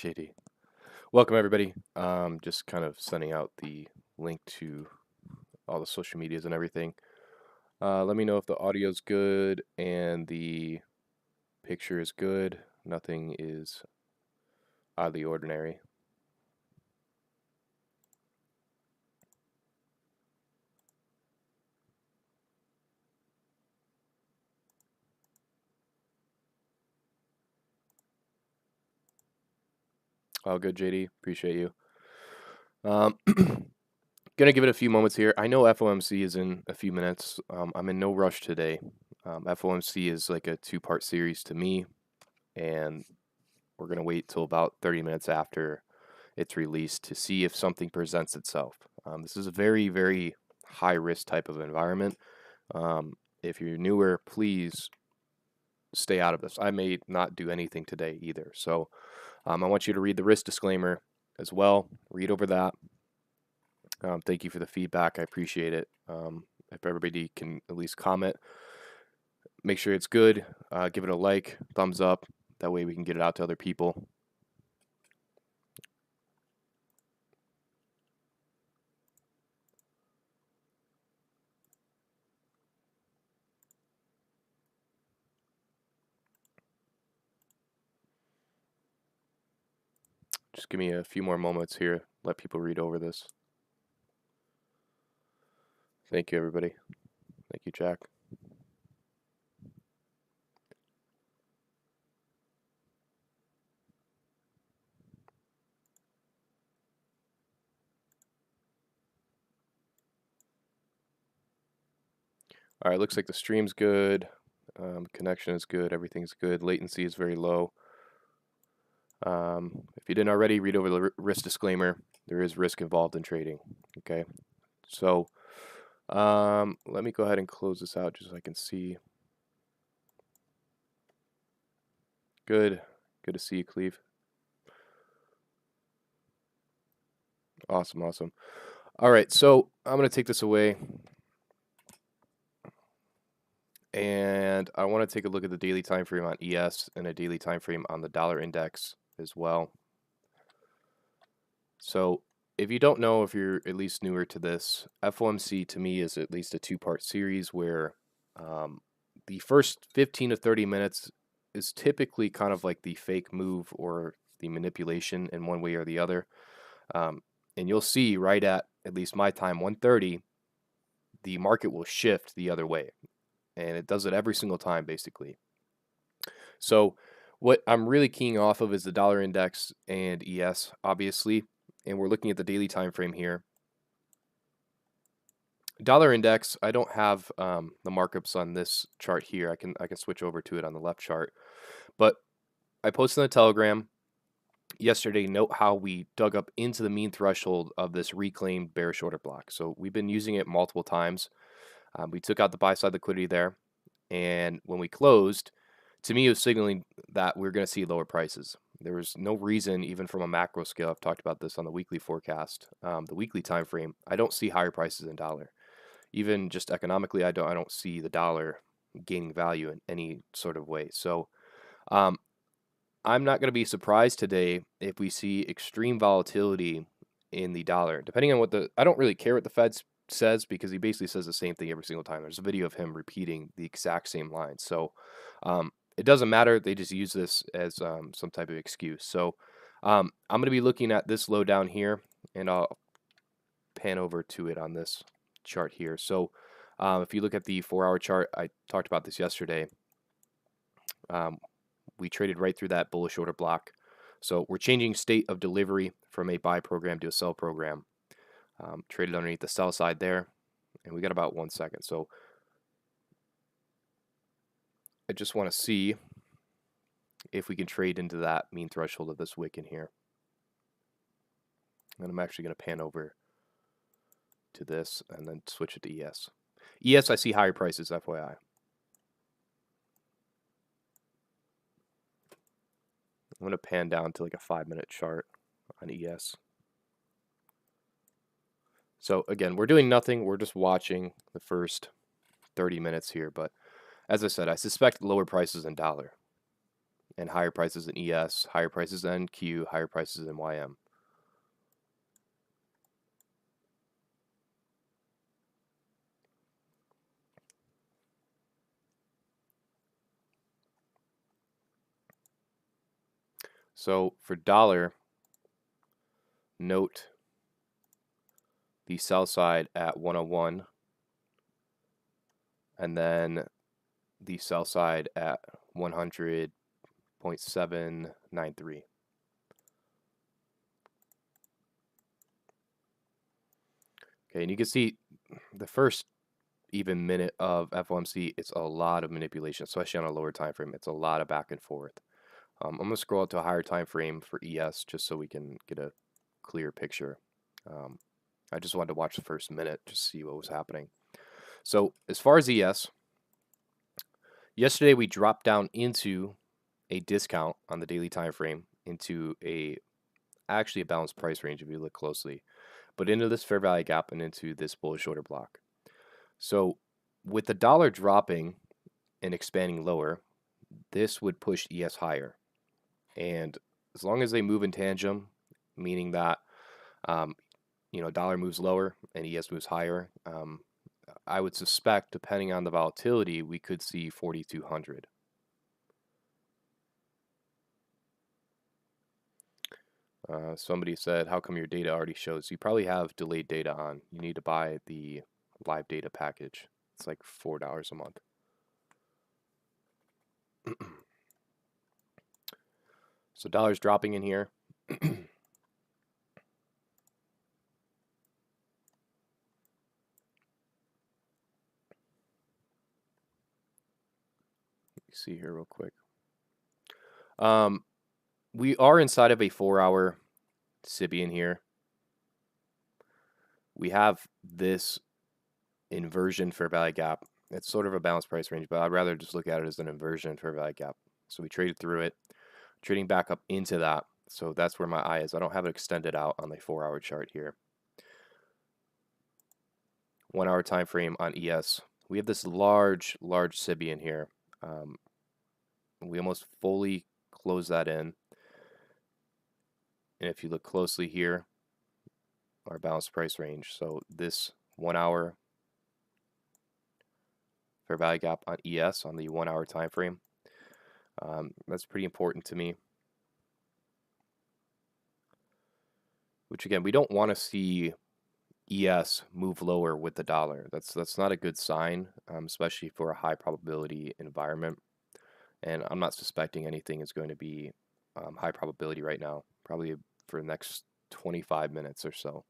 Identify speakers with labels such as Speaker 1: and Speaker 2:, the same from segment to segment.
Speaker 1: JD. Welcome everybody. Just kind of sending out the link to all the social medias and everything. Let me know if the audio's good and the picture is good. Nothing is out of the ordinary. All good, JD. Appreciate you. Gonna give it a few moments here. I know FOMC is in a few minutes. I'm in no rush today. FOMC is like a two-part series to me, and we're gonna wait till about 30 minutes after it's released to see if something presents itself. This is a very, very high-risk type of environment. If you're newer, please stay out of this. I may not do anything today either. So I want you to read the risk disclaimer as well. Read over that. Thank you for the feedback. I appreciate it. If everybody can at least comment, make sure it's good. Give it a like, thumbs up. That way we can get it out to other people. Just give me a few more moments here. Let people read over this. Thank you, everybody. Thank you, Jack. All right, looks like the stream's good. Connection is good. Everything's good. Latency is very low. If you didn't already, read over the risk disclaimer. There is risk involved in trading. Okay, so let me go ahead and close this out just so I can see. Good to see you, Cleve. Awesome. All right, so I'm gonna take this away, and I want to take a look at the daily time frame on ES and a daily time frame on the dollar index as well. So if you don't know, if you're at least newer to this, FOMC to me is at least a two-part series where the first 15 to 30 minutes is typically kind of like the fake move or the manipulation in one way or the other. And you'll see right at least my time, 1:30, the market will shift the other way. And it does it every single time, basically. So what I'm really keying off of is the dollar index and ES, obviously. And we're looking at the daily time frame here. Dollar index, I don't have the markups on this chart here. I can switch over to it on the left chart. But I posted on the Telegram yesterday, note how we dug up into the mean threshold of this reclaimed bearish order block. So we've been using it multiple times. We took out the buy side liquidity there. And when we closed, to me, it was signaling that we're going to see lower prices. There was no reason, even from a macro scale, I've talked about this on the weekly forecast, the weekly time frame, I don't see higher prices in dollar. Even just economically, I don't see the dollar gaining value in any sort of way. So I'm not going to be surprised today if we see extreme volatility in the dollar, depending on what I don't really care what the Fed says, because he basically says the same thing every single time. There's a video of him repeating the exact same line. So it doesn't matter. They just use this as some type of excuse. So I'm going to be looking at this low down here, and I'll pan over to it on this chart here. So if you look at the 4-hour chart, I talked about this yesterday. We traded right through that bullish order block. So we're changing state of delivery from a buy program to a sell program. Traded underneath the sell side there, and we got about 1 second. So I just want to see if we can trade into that mean threshold of this wick in here. And I'm actually going to pan over to this and then switch it to ES. ES, I see higher prices, FYI. I'm going to pan down to like a 5-minute chart on ES. So again, we're doing nothing. We're just watching the first 30 minutes here. But as I said, I suspect lower prices in dollar. and higher prices in ES, higher prices in Q, higher prices in YM. So for dollar, note the sell side at 101 and then the sell side at 100.793. Okay, and you can see the first even minute of FOMC, it's a lot of manipulation, especially on a lower time frame. It's a lot of back and forth. I'm going to scroll out to a higher time frame for ES just so we can get a clear picture. I just wanted to watch the first minute just to see what was happening. So as far as ES, yesterday we dropped down into a discount on the daily time frame into actually a balanced price range if you look closely, but into this fair value gap and into this bullish order block. So with the dollar dropping and expanding lower, this would push ES higher. And as long as they move in tandem, meaning that dollar moves lower and ES moves higher, I would suspect, depending on the volatility, we could see 4,200. Somebody said, how come your data already shows? You probably have delayed data on. You need to buy the live data package. It's like $4 a month. So dollar's dropping in here. See here real quick. We are inside of a 4-hour Sibian here. We have this inversion fair value gap. It's sort of a balanced price range, but I'd rather just look at it as an inversion fair value gap. So we traded through it, trading back up into that. So that's where my eye is. I don't have it extended out on the 4-hour chart here. 1-hour time frame on ES. We have this large Sibian here. We almost fully close that in. And if you look closely here, our balanced price range. So this 1-hour fair value gap on ES on the 1-hour time frame. That's pretty important to me. Which again, we don't want to see ES move lower with the dollar. That's not a good sign, especially for a high probability environment. And I'm not suspecting anything is going to be high probability right now, probably for the next 25 minutes or so.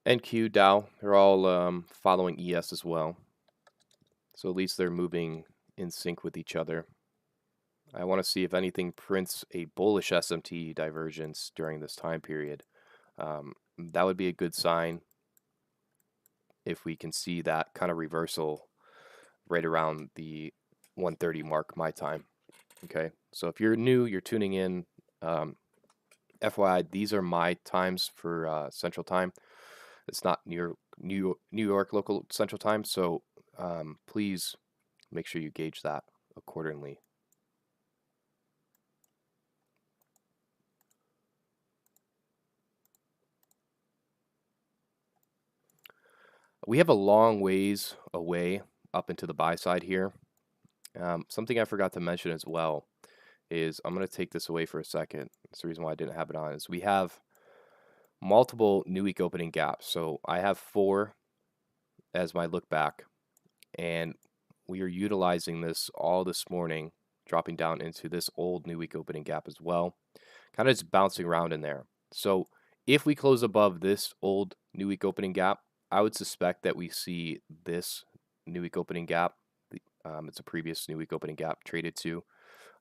Speaker 1: NQ, Dow, they're all following ES as well. So at least they're moving in sync with each other. I want to see if anything prints a bullish SMT divergence during this time period. That would be a good sign if we can see that kind of reversal right around the 1:30 mark my time. Okay, so if you're new, you're tuning in, FYI, these are my times for Central Time. It's not New York local Central Time, so please make sure you gauge that accordingly. We have a long ways away up into the buy side here. Something I forgot to mention as well is, I'm going to take this away for a second. That's the reason why I didn't have it on, is we have multiple new week opening gaps. So I have 4 as my look back, and we are utilizing this all this morning, dropping down into this old new week opening gap as well, kind of just bouncing around in there. So if we close above this old new week opening gap, I would suspect that we see this new week opening gap. It's a previous new week opening gap traded to,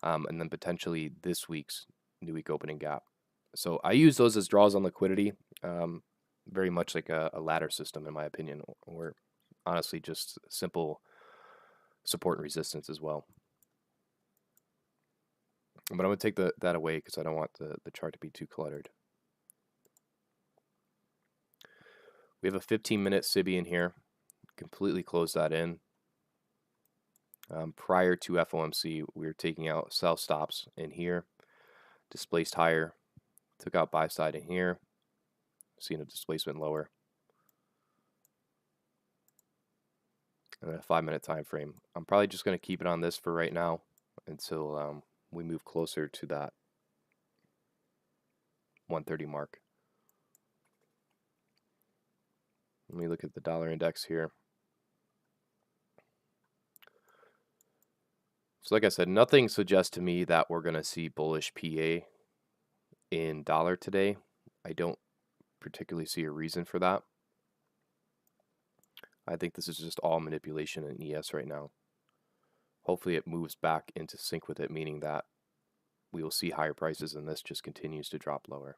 Speaker 1: and then potentially this week's new week opening gap. So I use those as draws on liquidity, very much like a ladder system in my opinion, or honestly just simple support and resistance as well. But I'm going to take that away because I don't want the chart to be too cluttered. We have a 15-minute SIBI in here. Completely close that in. Prior to FOMC, we were taking out sell stops in here, displaced higher, took out buy side in here, seeing a displacement lower, and then a 5-minute time frame. I'm probably just going to keep it on this for right now until we move closer to that 130 mark. Let me look at the dollar index here. So like I said, nothing suggests to me that we're going to see bullish PA in dollar today. I don't particularly see a reason for that. I think this is just all manipulation in ES right now. Hopefully it moves back into sync with it, meaning that we will see higher prices and this just continues to drop lower.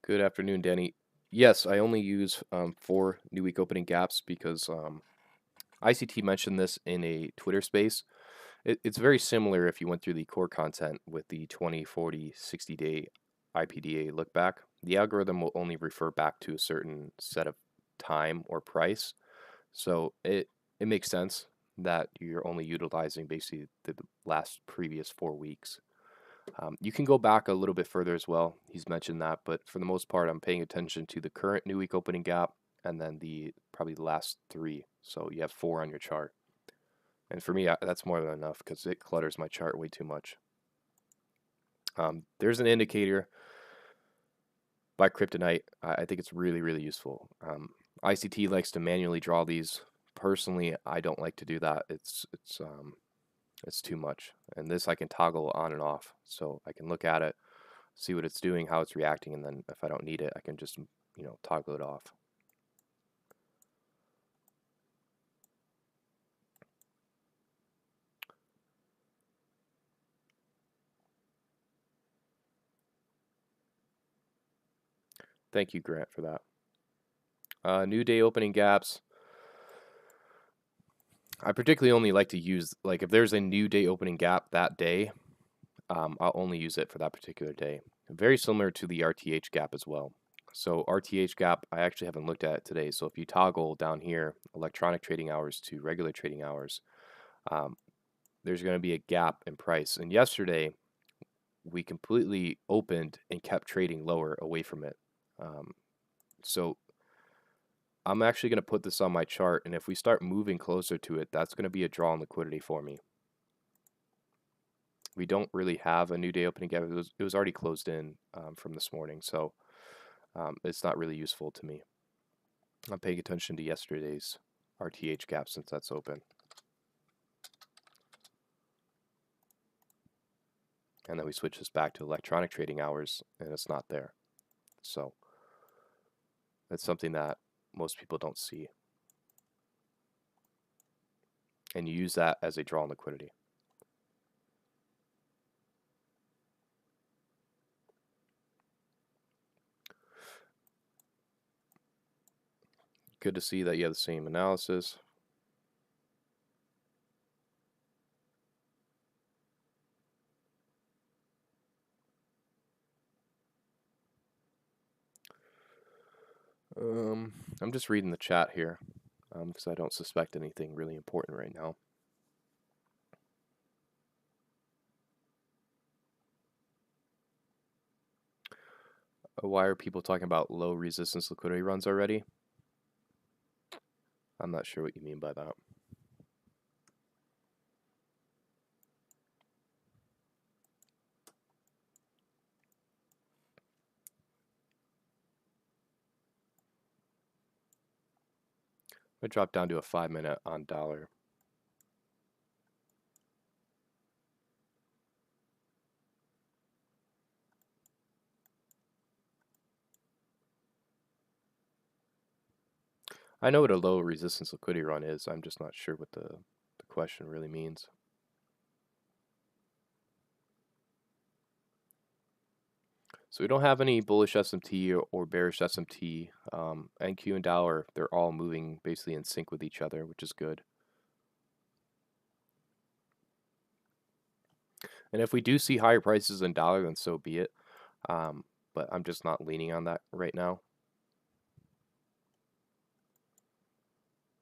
Speaker 1: Good afternoon, Danny. Yes, I only use 4 new week opening gaps because ICT mentioned this in a Twitter space. It's very similar if you went through the core content with the 20, 40, 60-day IPDA look back. The algorithm will only refer back to a certain set of time or price. So it makes sense that you're only utilizing basically the last previous 4 weeks. You can go back a little bit further as well. He's mentioned that, but for the most part, I'm paying attention to the current new week opening gap and then probably the last 3. So you have 4 on your chart. And for me, that's more than enough because it clutters my chart way too much. There's an indicator by Kryptonite. I think it's really, really useful. ICT likes to manually draw these. Personally, I don't like to do that. It's too much. And this I can toggle on and off. So I can look at it, see what it's doing, how it's reacting, and then if I don't need it, I can just, toggle it off. Thank you, Grant, for that. New day opening gaps. I particularly only like to use, like, if there's a new day opening gap that day, I'll only use it for that particular day. Very similar to the RTH gap as well. So RTH gap, I actually haven't looked at it today. So if you toggle down here, electronic trading hours to regular trading hours, there's going to be a gap in price. And yesterday, we completely opened and kept trading lower away from it. So I'm actually going to put this on my chart, and if we start moving closer to it, that's going to be a draw on liquidity for me. We don't really have a new day opening gap. It was already closed in from this morning, so it's not really useful to me. I'm paying attention to yesterday's RTH gap since that's open. And then we switch this back to electronic trading hours, and it's not there. So that's something that most people don't see. And you use that as a draw on liquidity. Good to see that you have the same analysis. I'm just reading the chat here because I don't suspect anything really important right now. Why are people talking about low resistance liquidity runs already? I'm not sure what you mean by that. I dropped down to a 5-minute on dollar. I know what a low resistance liquidity run is. I'm just not sure what the question really means. So we don't have any bullish SMT or bearish SMT. NQ and dollar, they're all moving basically in sync with each other, which is good. And if we do see higher prices in dollar, then so be it. But I'm just not leaning on that right now.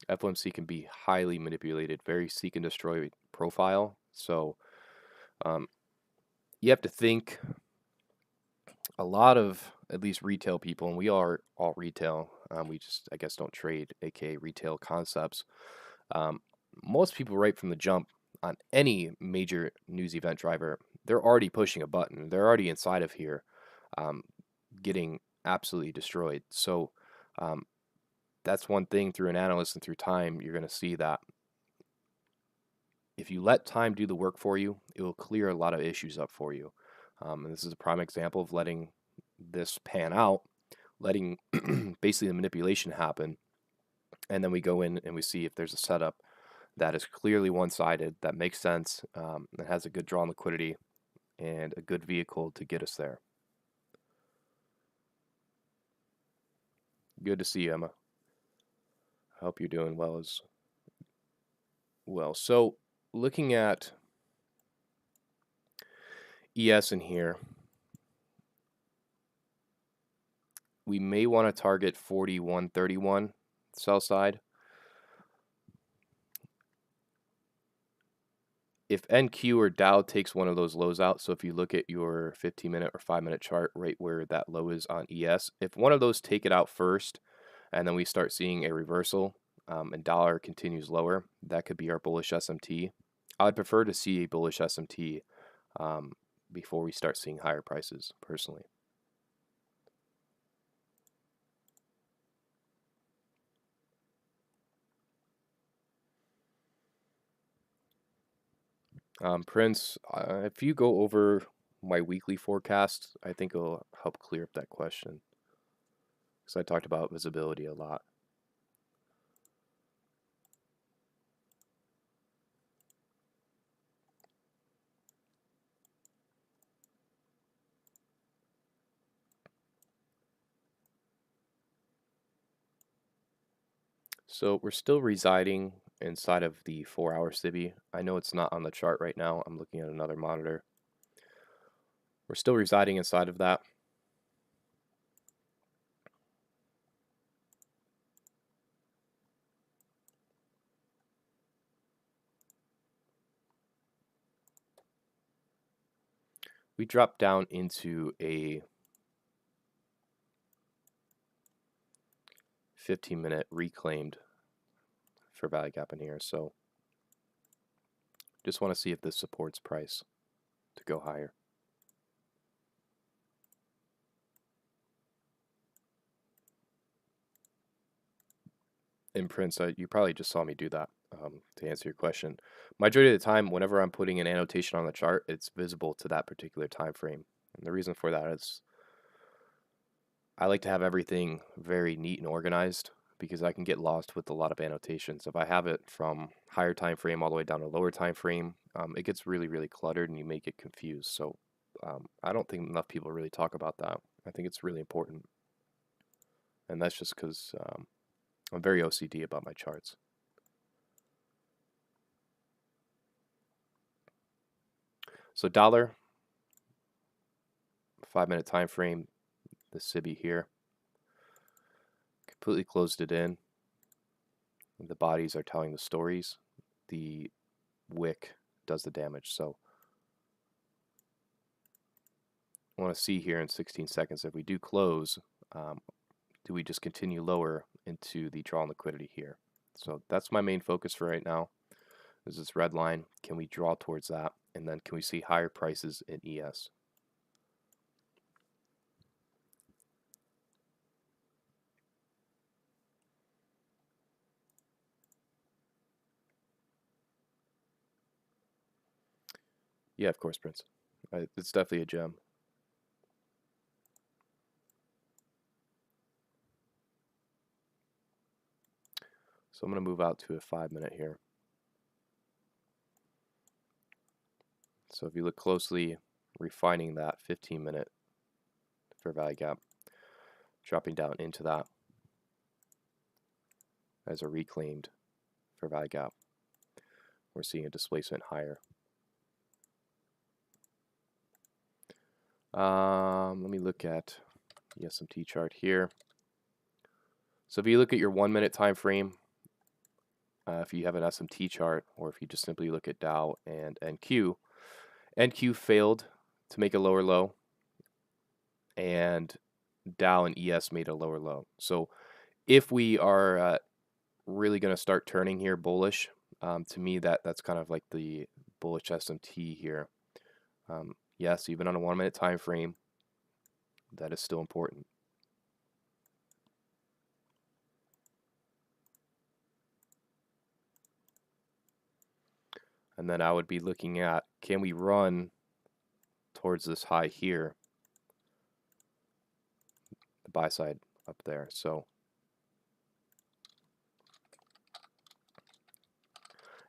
Speaker 1: FOMC can be highly manipulated, very seek and destroy profile. So you have to think a lot of at least retail people, and we are all retail. We just, I guess, don't trade, aka retail concepts. Most people right from the jump on any major news event driver, they're already pushing a button. They're already inside of here, getting absolutely destroyed. So that's one thing through an analyst and through time, you're going to see that if you let time do the work for you, it will clear a lot of issues up for you. And this is a prime example of letting this pan out, letting basically the manipulation happen. And then we go in and we see if there's a setup that is clearly one-sided, that makes sense, that has a good draw on liquidity and a good vehicle to get us there. Good to see you, Emma. I hope you're doing well as well. So looking at ES in here, we may want to target 41.31 sell side. If NQ or Dow takes one of those lows out, so if you look at your 15-minute or 5-minute chart right where that low is on ES, if one of those take it out first and then we start seeing a reversal and dollar continues lower, that could be our bullish SMT. I would prefer to see a bullish SMT before we start seeing higher prices, personally. Prince, if you go over my weekly forecast, I think it'll help clear up that question. Because I talked about visibility a lot. So we're still residing inside of the 4-hour CIBI. I know it's not on the chart right now. I'm looking at another monitor. We're still residing inside of that. We dropped down into a 15-minute reclaimed for value gap in here. So just want to see if this supports price to go higher. In Prince, you probably just saw me do that to answer your question. Majority of the time, whenever I'm putting an annotation on the chart, it's visible to that particular time frame. And the reason for that is I like to have everything very neat and organized because I can get lost with a lot of annotations. If I have it from higher time frame all the way down to lower time frame, it gets really, really cluttered and you may get confused. So I don't think enough people really talk about that. I think it's really important. And that's just because I'm very OCD about my charts. So dollar, 5-minute time frame, the CIBI here, completely closed it in. The bodies are telling the stories. The wick does the damage. So I want to see here in 16 seconds if we do close, do we just continue lower into the draw on liquidity here? So that's my main focus for right now. Is this red line? Can we draw towards that? And then can we see higher prices in ES? Yeah, of course, Prince. It's definitely a gem. So I'm going to move out to a 5-minute here. So if you look closely, refining that 15-minute fair value gap, dropping down into that as a reclaimed fair value gap. We're seeing a displacement higher. Let me look at the SMT chart here. So if you look at your 1 minute time frame, if you have an SMT chart, or if you just simply look at Dow and NQ, NQ failed to make a lower low, and Dow and ES made a lower low. So if we are really going to start turning here bullish, to me that's kind of like the bullish SMT here. Yes, even on a 1 minute time frame, that is still important. And then I would be looking at, can we run towards this high here, the buy side up there. So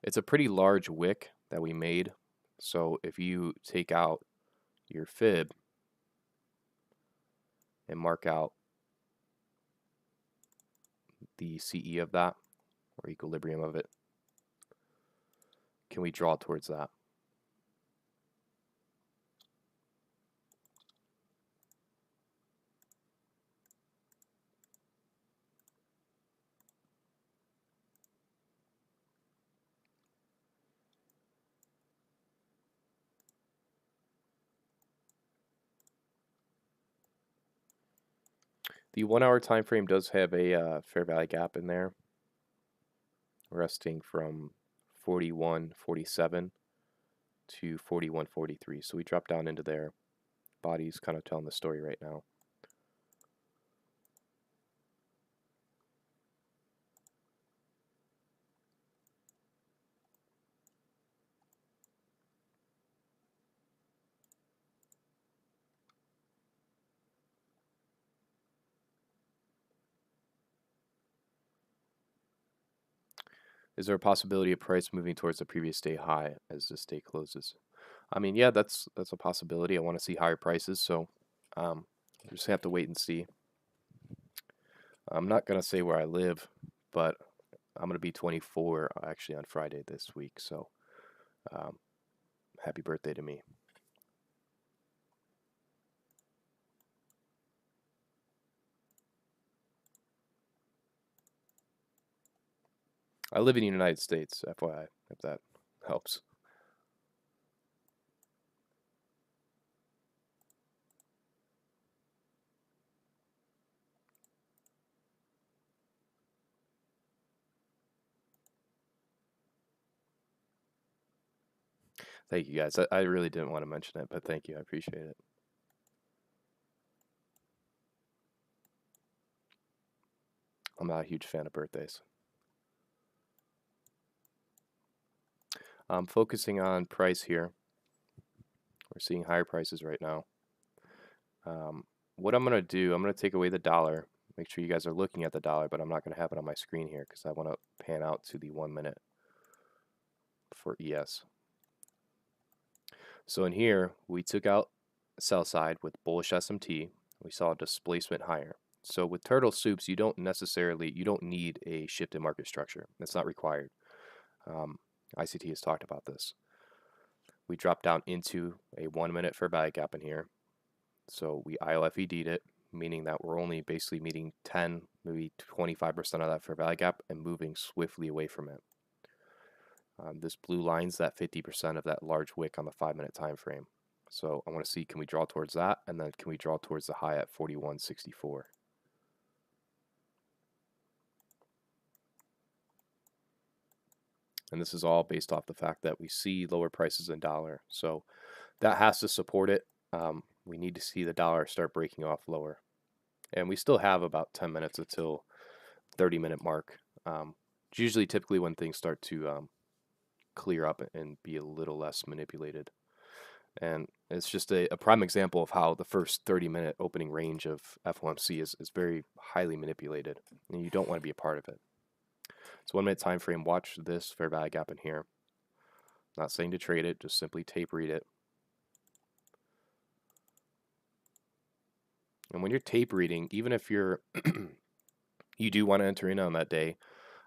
Speaker 1: it's a pretty large wick that we made. So if you take out your fib and mark out the CE of that, or equilibrium of it, can we draw towards that? The 1 hour time frame does have a fair value gap in there, resting from 41.47 to 41.43. So we drop down into there. Body's kind of telling the story right now. Is there a possibility of price moving towards the previous day high as this day closes? I mean, yeah, that's a possibility. I want to see higher prices, so we just have to wait and see. I'm not gonna say where I live, but I'm gonna be 24 actually on Friday this week. So happy birthday to me. I live in the United States, FYI, if that helps. Thank you guys. I really didn't want to mention it, but thank you. I appreciate it. I'm not a huge fan of birthdays. I'm focusing on price here. We're seeing higher prices right now. What I'm going to do, I'm going to take away the dollar. Make sure you guys are looking at the dollar, but I'm not going to have it on my screen here because I want to pan out to the 1 minute for ES. So in here, we took out sell side with bullish SMT. We saw a displacement higher. So with turtle soups, you don't need a shift in market structure. That's not required. ICT has talked about this. We dropped down into a 1 minute fair value gap in here. So we IOFED'd it, meaning that we're only basically meeting 10, maybe 25% of that fair value gap and moving swiftly away from it. This blue line's that 50% of that large wick on the 5 minute time frame. So I want to see, can we draw towards that, and then can we draw towards the high at 41.64? And this is all based off the fact that we see lower prices in dollar. So that has to support it. We need to see the dollar start breaking off lower. And we still have about 10 minutes until 30-minute mark. It's usually typically when things start to clear up and be a little less manipulated. And it's just a prime example of how the first 30-minute opening range of FOMC is very highly manipulated, and you don't want to be a part of it. So 1 minute time frame, watch this fair value gap in here. Not saying to trade it, just simply tape read it. And when you're tape reading, even if you're you do want to enter in on that day,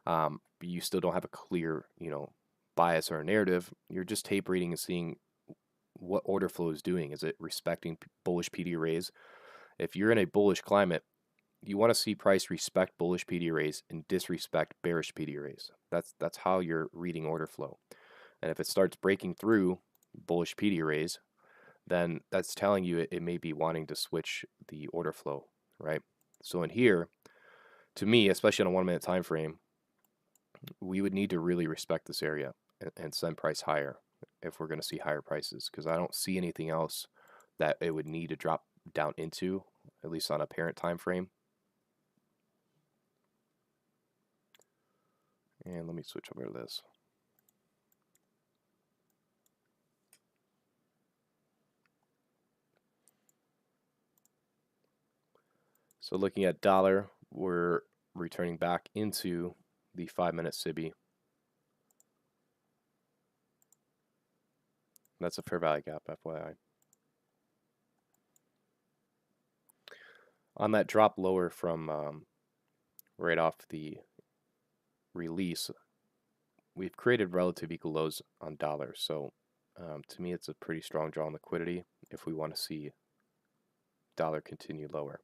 Speaker 1: but you still don't have a clear, bias or a narrative, you're just tape reading and seeing what order flow is doing. Is it respecting bullish PD arrays? If you're in a bullish climate, you want to see price respect bullish PD arrays and disrespect bearish PD arrays. That's how you're reading order flow. And if it starts breaking through bullish PD arrays, then that's telling you it may be wanting to switch the order flow, right? So in here, to me, especially on a 1 minute time frame, we would need to really respect this area and send price higher if we're going to see higher prices, because I don't see anything else that it would need to drop down into, at least on a parent time frame. And let me switch over to this. So looking at dollar, we're returning back into the 5 minute SIBI. That's a fair value gap, FYI. On that drop lower from right off the release, we've created relative equal lows on dollar. So to me, it's a pretty strong draw on liquidity if we want to see dollar continue lower.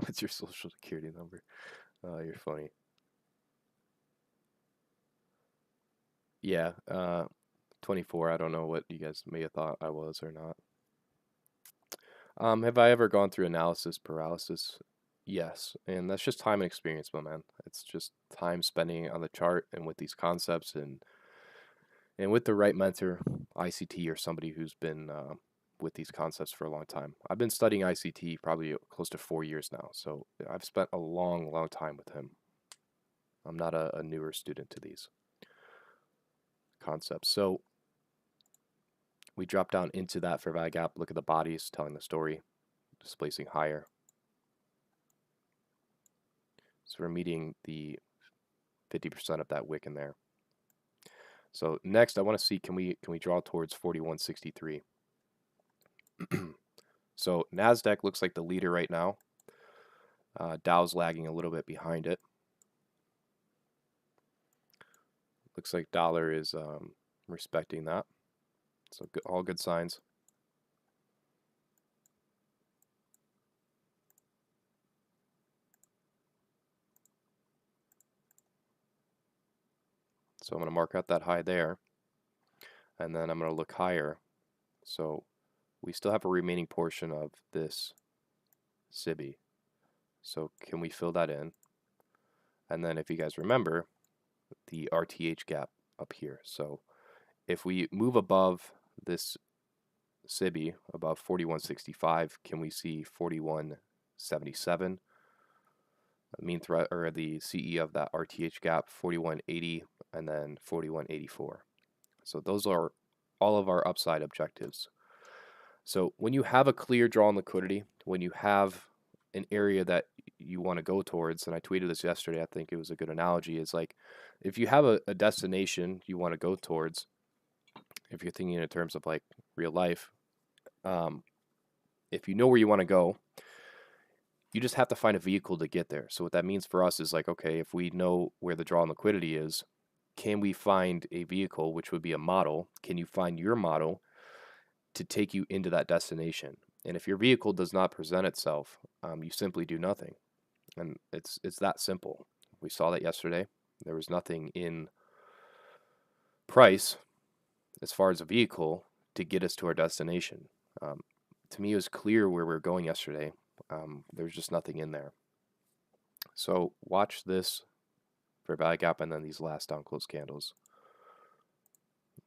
Speaker 1: What's your social security number? Oh, you're funny. Yeah, 24. I don't know what you guys may have thought I was or not. Have I ever gone through analysis paralysis? Yes, and that's just time and experience, my man. It's just time spending on the chart and with these concepts and with the right mentor, ICT, or somebody who's been with these concepts for a long time. I've been studying ICT probably close to 4 years now, so I've spent a long, long time with him. I'm not a newer student to these concepts. So we drop down into that fair value gap. Look at the bodies telling the story, displacing higher. So we're meeting the 50% of that wick in there. So next, I want to see, can we draw towards 4163? So NASDAQ looks like the leader right now. Dow's lagging a little bit behind it. Looks like dollar is respecting that. So all good signs. So I'm going to mark out that high there. And then I'm going to look higher. So we still have a remaining portion of this SIBI. So can we fill that in? And then if you guys remember, the RTH gap up here. So if we move above this SIBI, above 4165, can we see 4177? The mean threat, or the CE of that RTH gap, 4180, and then 4184. So those are all of our upside objectives. So when you have a clear draw on liquidity, when you have an area that you want to go towards, and I tweeted this yesterday, I think it was a good analogy, is like if you have a destination you want to go towards, if you're thinking in terms of like real life, if you know where you want to go, you just have to find a vehicle to get there. So what that means for us is like, okay, if we know where the draw on liquidity is, can we find a vehicle, which would be a model? Can you find your model to take you into that destination? And if your vehicle does not present itself, you simply do nothing. And it's that simple. We saw that yesterday. There was nothing in price as far as a vehicle to get us to our destination. To me, it was clear where we were going yesterday. There's just nothing in there. So watch this for value gap and then these last down close candles.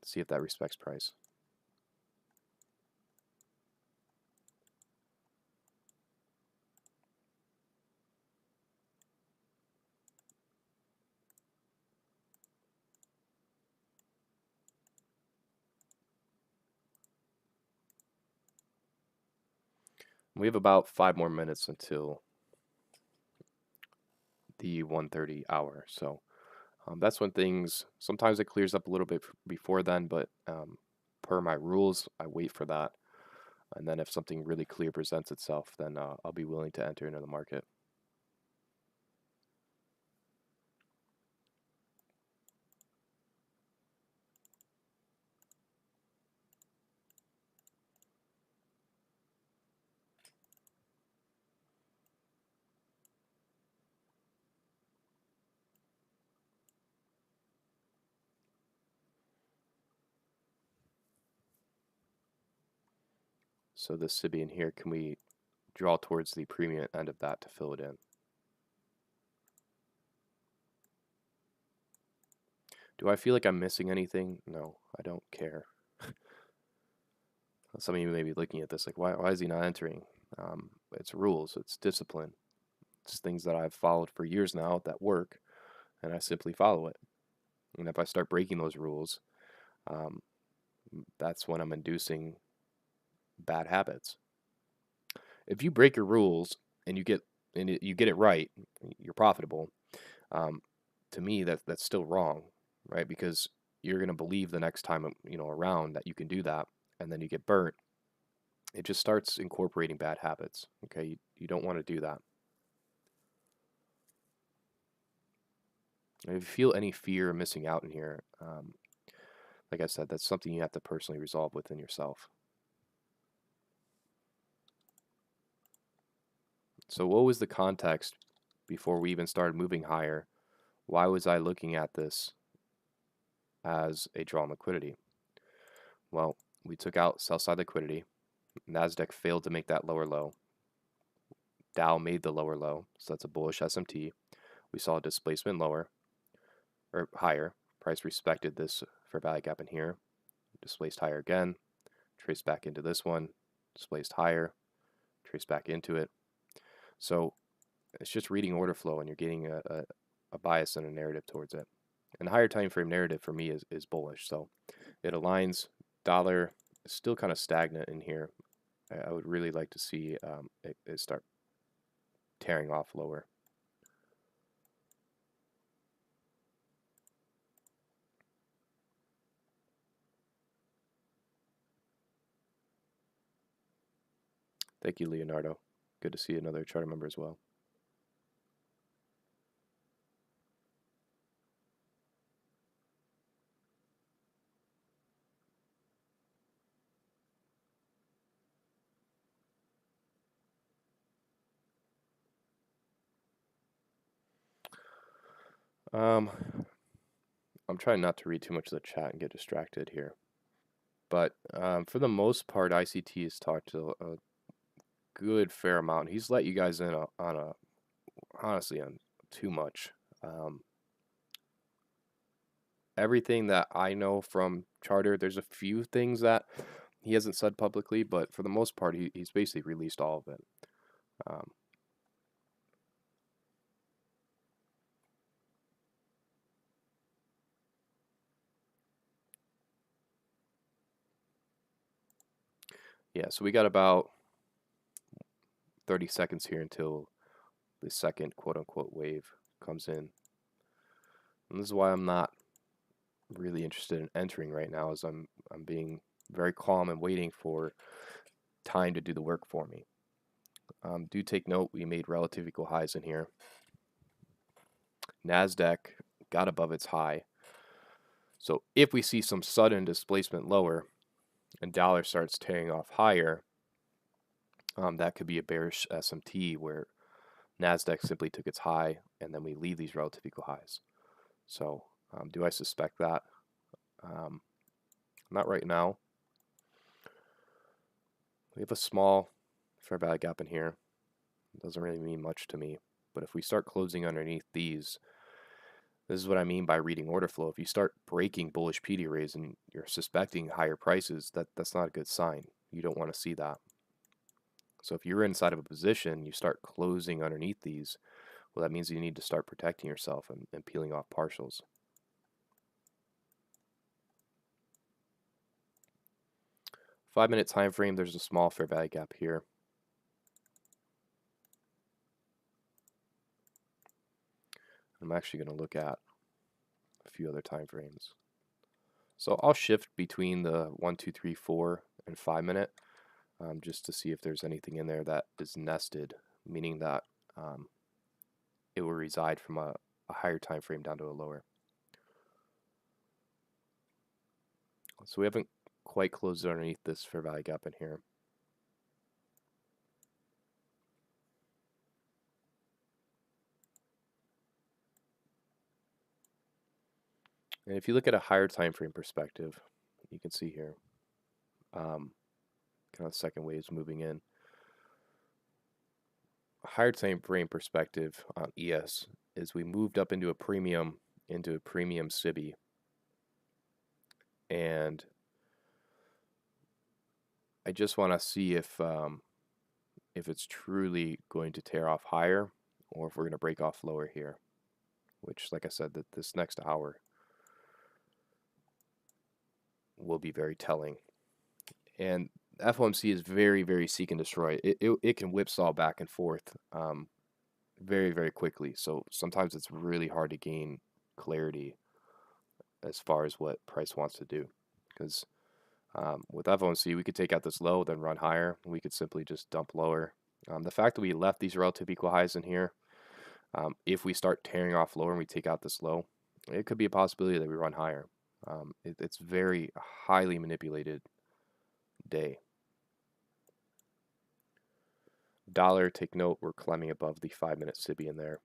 Speaker 1: See if that respects price. We have about 5 more minutes until the 1:30 hour. So that's when things, sometimes it clears up a little bit before then, but per my rules, I wait for that. And then if something really clear presents itself, then I'll be willing to enter into the market. So this Sibian here, can we draw towards the premium end of that to fill it in? Do I feel like I'm missing anything? No, I don't care. Some of you may be looking at this like, why is he not entering? It's rules, it's discipline. It's things that I've followed for years now that work, and I simply follow it. And if I start breaking those rules, um, that's when I'm inducing bad habits. If you break your rules and you get it right, you're profitable. Um, to me, that's still wrong, right? Because you're gonna believe the next time around that you can do that, and then you get burnt. It just starts incorporating bad habits. Okay, you don't want to do that. And if you feel any fear of missing out in here, like I said, that's something you have to personally resolve within yourself. So what was the context before we even started moving higher? Why was I looking at this as a draw on liquidity? Well, we took out sell side liquidity. NASDAQ failed to make that lower low. Dow made the lower low, so that's a bullish SMT. We saw a displacement lower or higher. Price respected this fair value gap in here, displaced higher again, traced back into this one, displaced higher, traced back into it. So it's just reading order flow, and you're getting a bias and a narrative towards it. And the higher time frame narrative for me is bullish, so it aligns. Dollar is still kind of stagnant in here. I would really like to see it start tearing off lower. Thank you, Leonardo. Good to see another charter member as well. Um, I'm trying not to read too much of the chat and get distracted here. But for the most part, ICT has talked a good fair amount. He's let you guys in on a honestly on too much. Everything that I know from Charter, there's a few things that he hasn't said publicly, but for the most part, he's basically released all of it. Um, yeah, so we got about 30 seconds here until the second quote-unquote wave comes in. And this is why I'm not really interested in entering right now, is I'm being very calm and waiting for time to do the work for me. Do take note, we made relative equal highs in here. NASDAQ got above its high. So if we see some sudden displacement lower and dollar starts tearing off higher, that could be a bearish SMT where NASDAQ simply took its high and then we leave these relative equal highs. So do I suspect that? Not right now. We have a small fair value gap in here. It doesn't really mean much to me. But if we start closing underneath these, this is what I mean by reading order flow. If you start breaking bullish PD arrays and you're suspecting higher prices, that's not a good sign. You don't want to see that. So if you're inside of a position, you start closing underneath these, well, that means you need to start protecting yourself and peeling off partials. 5 minute time frame, there's a small fair value gap here. I'm actually going to look at a few other time frames. So I'll shift between the 1, 2, 3, 4, and 5 minute just to see if there's anything in there that is nested, meaning that it will reside from a higher time frame down to a lower. So we haven't quite closed underneath this fair value gap in here. And if you look at a higher time frame perspective, you can see here, kind of second waves moving in. A higher time frame perspective on ES is we moved up into a premium SIBI, and I just want to see if it's truly going to tear off higher, or if we're going to break off lower here, which, like I said, that this next hour will be very telling. And FOMC is very, very seek and destroy. It can whipsaw back and forth very, very quickly. So sometimes it's really hard to gain clarity as far as what price wants to do. Because with FOMC, we could take out this low, then run higher. We could simply just dump lower. The fact that we left these relative equal highs in here, if we start tearing off lower and we take out this low, it could be a possibility that we run higher. It's very highly manipulated day. Dollar, take note, we're climbing above the 5 minute SIBI in there.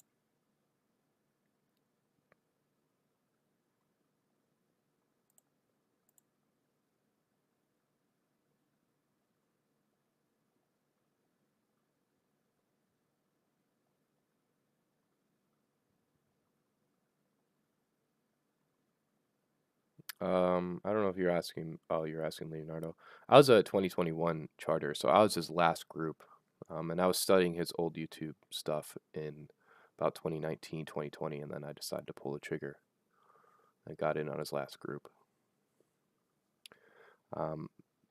Speaker 1: I don't know if you're asking, oh, you're asking Leonardo. I was a 2021 charter, so I was his last group. And I was studying his old YouTube stuff in about 2019, 2020, and then I decided to pull the trigger. I got in on his last group.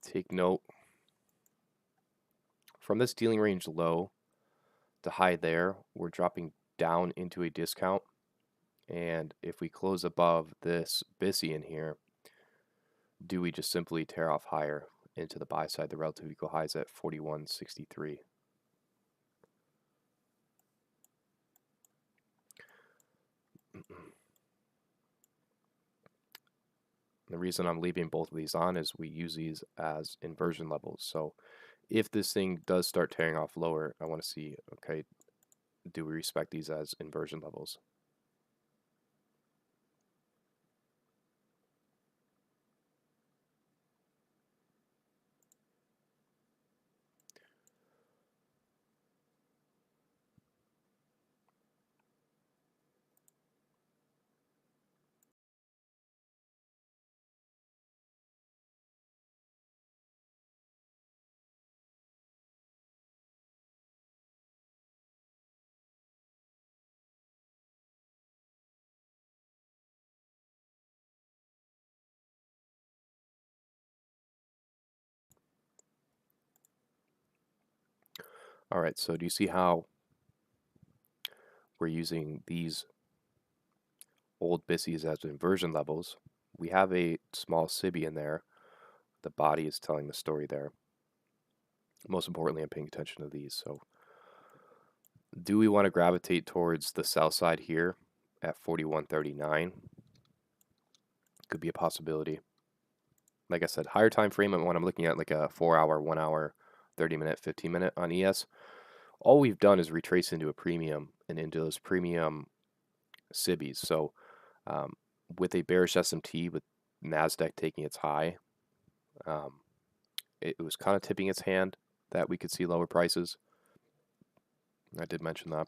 Speaker 1: Take note, from this dealing range low to high there, we're dropping down into a discount. And if we close above this BISI in here, do we just simply tear off higher into the buy side? The relative equal highs at 41.63. The reason I'm leaving both of these on is we use these as inversion levels. So if this thing does start tearing off lower, I want to see, okay, do we respect these as inversion levels? All right, so do you see how we're using these old BISIs as inversion levels? We have a small SIBI in there. The body is telling the story there. Most importantly, I'm paying attention to these. So do we want to gravitate towards the sell side here at 41.39? Could be a possibility. Like I said, higher time frame when I'm looking at like a 4 hour, 1 hour, 30 minute, 15 minute on ES. All we've done is retrace into a premium and into those premium SIBIs. So with a bearish SMT, with NASDAQ taking its high, it was kind of tipping its hand that we could see lower prices. I did mention that.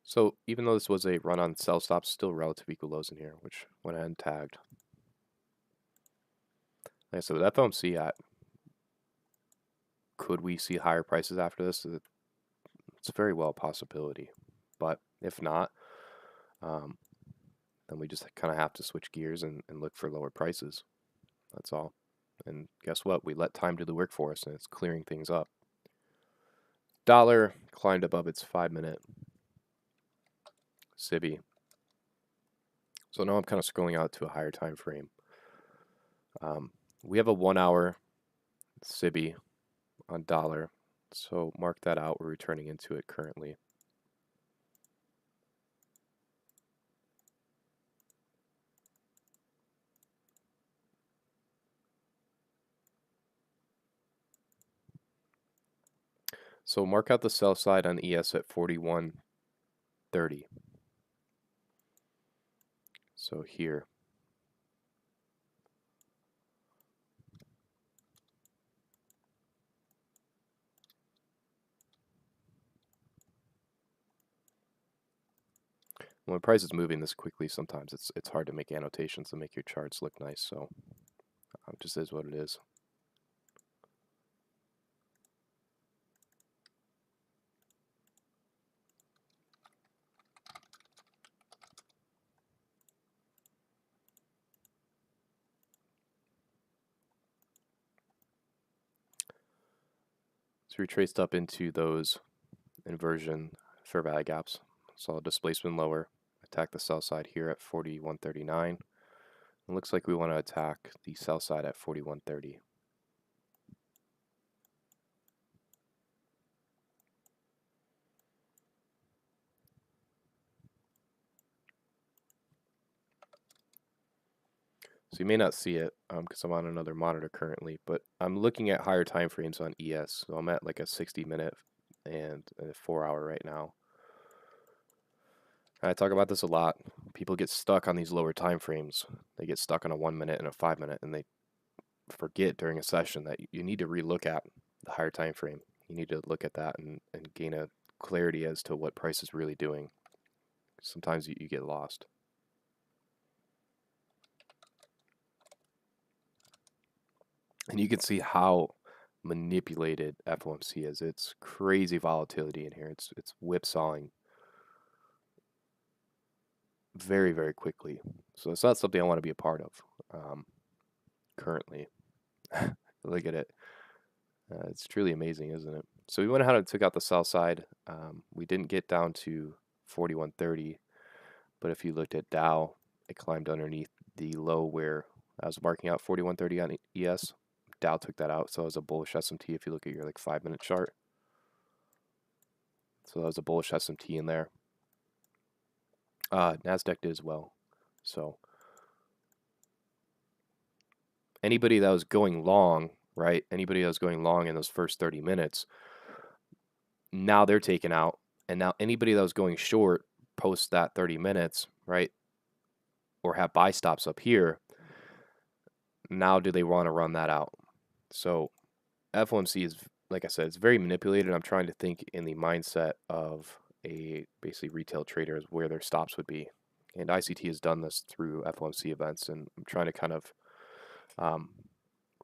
Speaker 1: So even though this was a run on sell stops, still relative equal lows in here, which went ahead and tagged. Like I said, with FOMC, could we see higher prices after this? It's very well a possibility. But if not, then we just kind of have to switch gears and look for lower prices. That's all. And guess what? We let time do the work for us, and it's clearing things up. Dollar climbed above its 5-minute SIBI. So now I'm kind of scrolling out to a higher time frame. We have a 1-hour SIBI on dollar, so mark that out. We're returning into it currently. So mark out the sell side on ES at 41.30. So here. When price is moving this quickly, sometimes it's hard to make annotations and make your charts look nice. So it just is what it is. So we traced up into those inversion fair value gaps. Saw displacement lower. Attack the sell side here at 41.39. It looks like we want to attack the sell side at 41.30. So you may not see it because I'm on another monitor currently, but I'm looking at higher time frames on ES. So I'm at like a 60-minute and a 4-hour right now. I talk about this a lot. People get stuck on these lower time frames. They get stuck on a 1-minute and a 5-minute, and they forget during a session that you need to relook at the higher time frame. You need to look at that and gain a clarity as to what price is really doing. Sometimes you get lost. And you can see how manipulated FOMC is. It's crazy volatility in here. It's whipsawing very, very quickly. So it's not something I want to be a part of currently. Look at it. It's truly amazing, isn't it? So we went ahead and took out the sell side. We didn't get down to 41.30, but if you looked at Dow, it climbed underneath the low where I was marking out 41.30 on ES. Dow took that out, so it was a bullish SMT if you look at your like 5-minute chart. So that was a bullish SMT in there. NASDAQ did as well. So anybody that was going long, right? Anybody that was going long in those first 30 minutes, now they're taken out. And now anybody that was going short post that 30 minutes, right? Or have buy stops up here, now do they want to run that out? So FOMC is, like I said, it's very manipulated. I'm trying to think in the mindset of a basically retail trader is where their stops would be. And ICT has done this through FOMC events, and I'm trying to kind of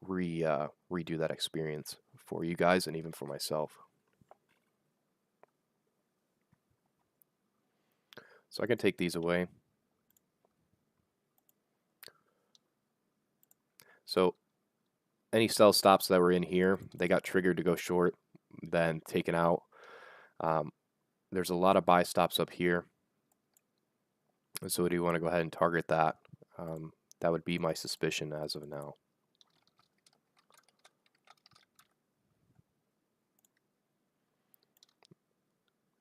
Speaker 1: redo that experience for you guys and even for myself. So I can take these away. So any sell stops that were in here, they got triggered to go short, then taken out. There's a lot of buy stops up here. So do you want to go ahead and target that? That would be my suspicion as of now.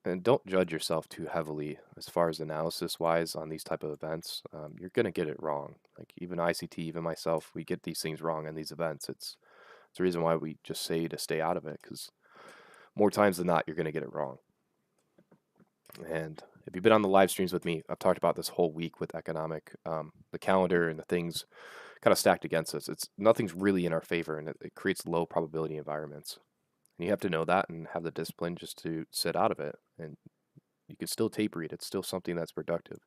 Speaker 1: And don't judge yourself too heavily as far as analysis wise on these type of events. You're going to get it wrong. Like even ICT, even myself, we get these things wrong in these events. It's the reason why we just say to stay out of it, because more times than not, you're going to get it wrong. And if you've been on the live streams with me, I've talked about this whole week with economic, the calendar and the things kind of stacked against us. Nothing's really in our favor, and it creates low probability environments. And you have to know that and have the discipline just to sit out of it. And you can still tape read. It's still something that's productive.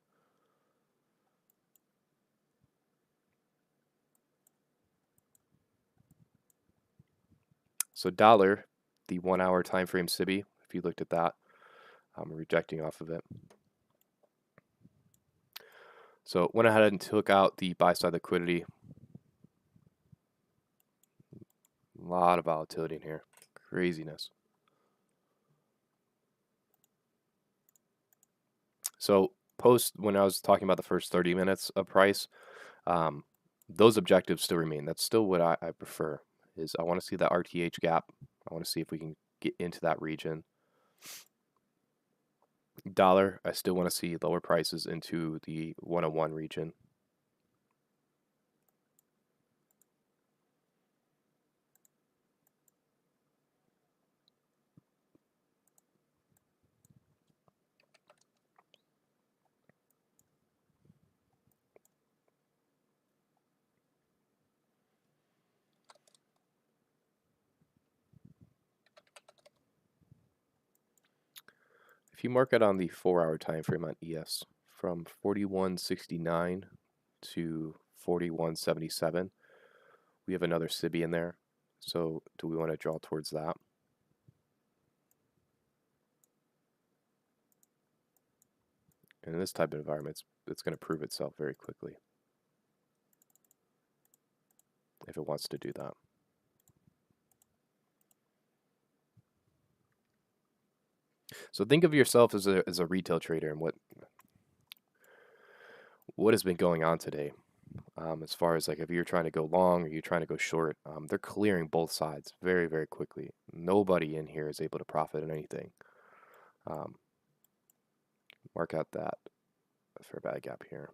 Speaker 1: So dollar, the 1-hour time frame SIBI, if you looked at that, I'm rejecting off of it. So went ahead and took out the buy side liquidity. A lot of volatility in here. Craziness. So post when I was talking about the first 30 minutes of price, those objectives still remain. That's still what I prefer. Is I want to see that RTH gap. I want to see if we can get into that region. Dollar, I still want to see lower prices into the 101 region. If you mark it on the 4-hour time frame on ES from 41.69 to 41.77, we have another SIBI in there. So do we want to draw towards that? And in this type of environment, it's going to prove itself very quickly if it wants to do that. So think of yourself as a retail trader and what has been going on today. As far as like if you're trying to go long or you're trying to go short, they're clearing both sides very, very quickly. Nobody in here is able to profit in anything. Mark out that fair value gap here.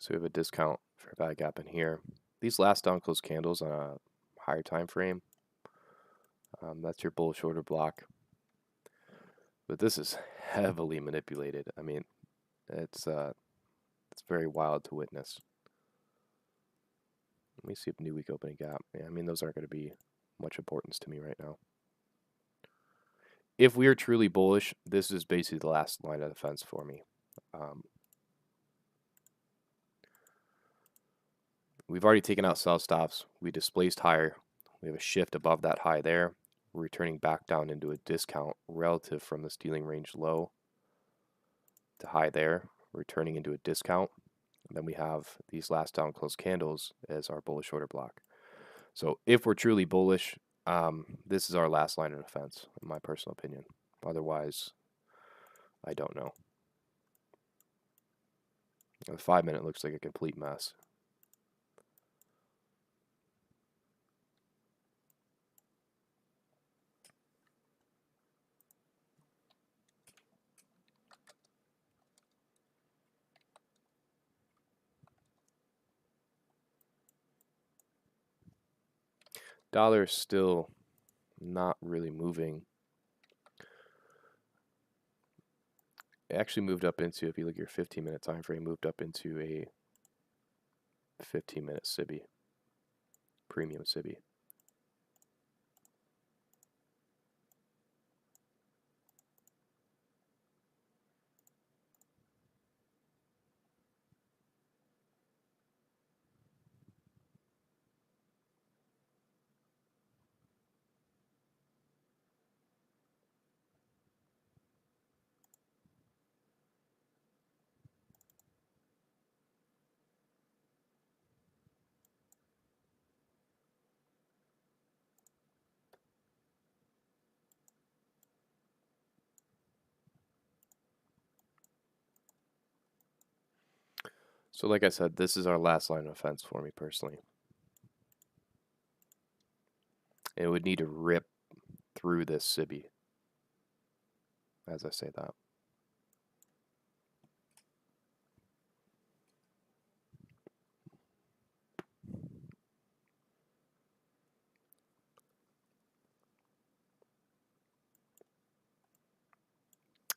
Speaker 1: So we have a discount fair value gap in here. These last down close candles on a higher time frame, that's your bullish order block. But this is heavily manipulated. I mean, it's very wild to witness. Let me see if new week opening gap. Yeah, I mean, those aren't going to be much importance to me right now. If we are truly bullish, this is basically the last line of defense for me. We've already taken out sell stops. We displaced higher. We have a shift above that high there. We're returning back down into a discount relative from the stealing range low to high there, returning into a discount. And then we have these last down close candles as our bullish order block. So if we're truly bullish, this is our last line of defense, in my personal opinion. Otherwise, I don't know. The 5-minute looks like a complete mess. Dollar is still not really moving. It actually moved up into, if you look at your 15-minute time frame, moved up into a 15-minute SIBI, premium SIBI. So like I said, this is our last line of defense for me personally. It would need to rip through this SIBI as I say that.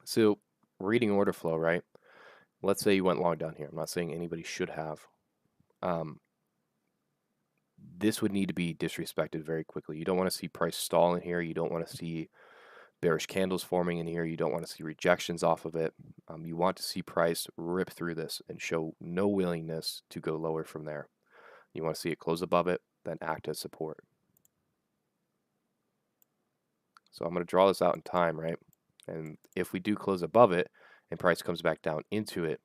Speaker 1: So reading order flow, right? Let's say you went long down here. I'm not saying anybody should have. this would need to be disrespected very quickly. You don't want to see price stall in here. You don't want to see bearish candles forming in here. You don't want to see rejections off of it. You want to see price rip through this and show no willingness to go lower from there. You want to see it close above it, then act as support. So I'm going to draw this out in time, right? And if we do close above it and price comes back down into it,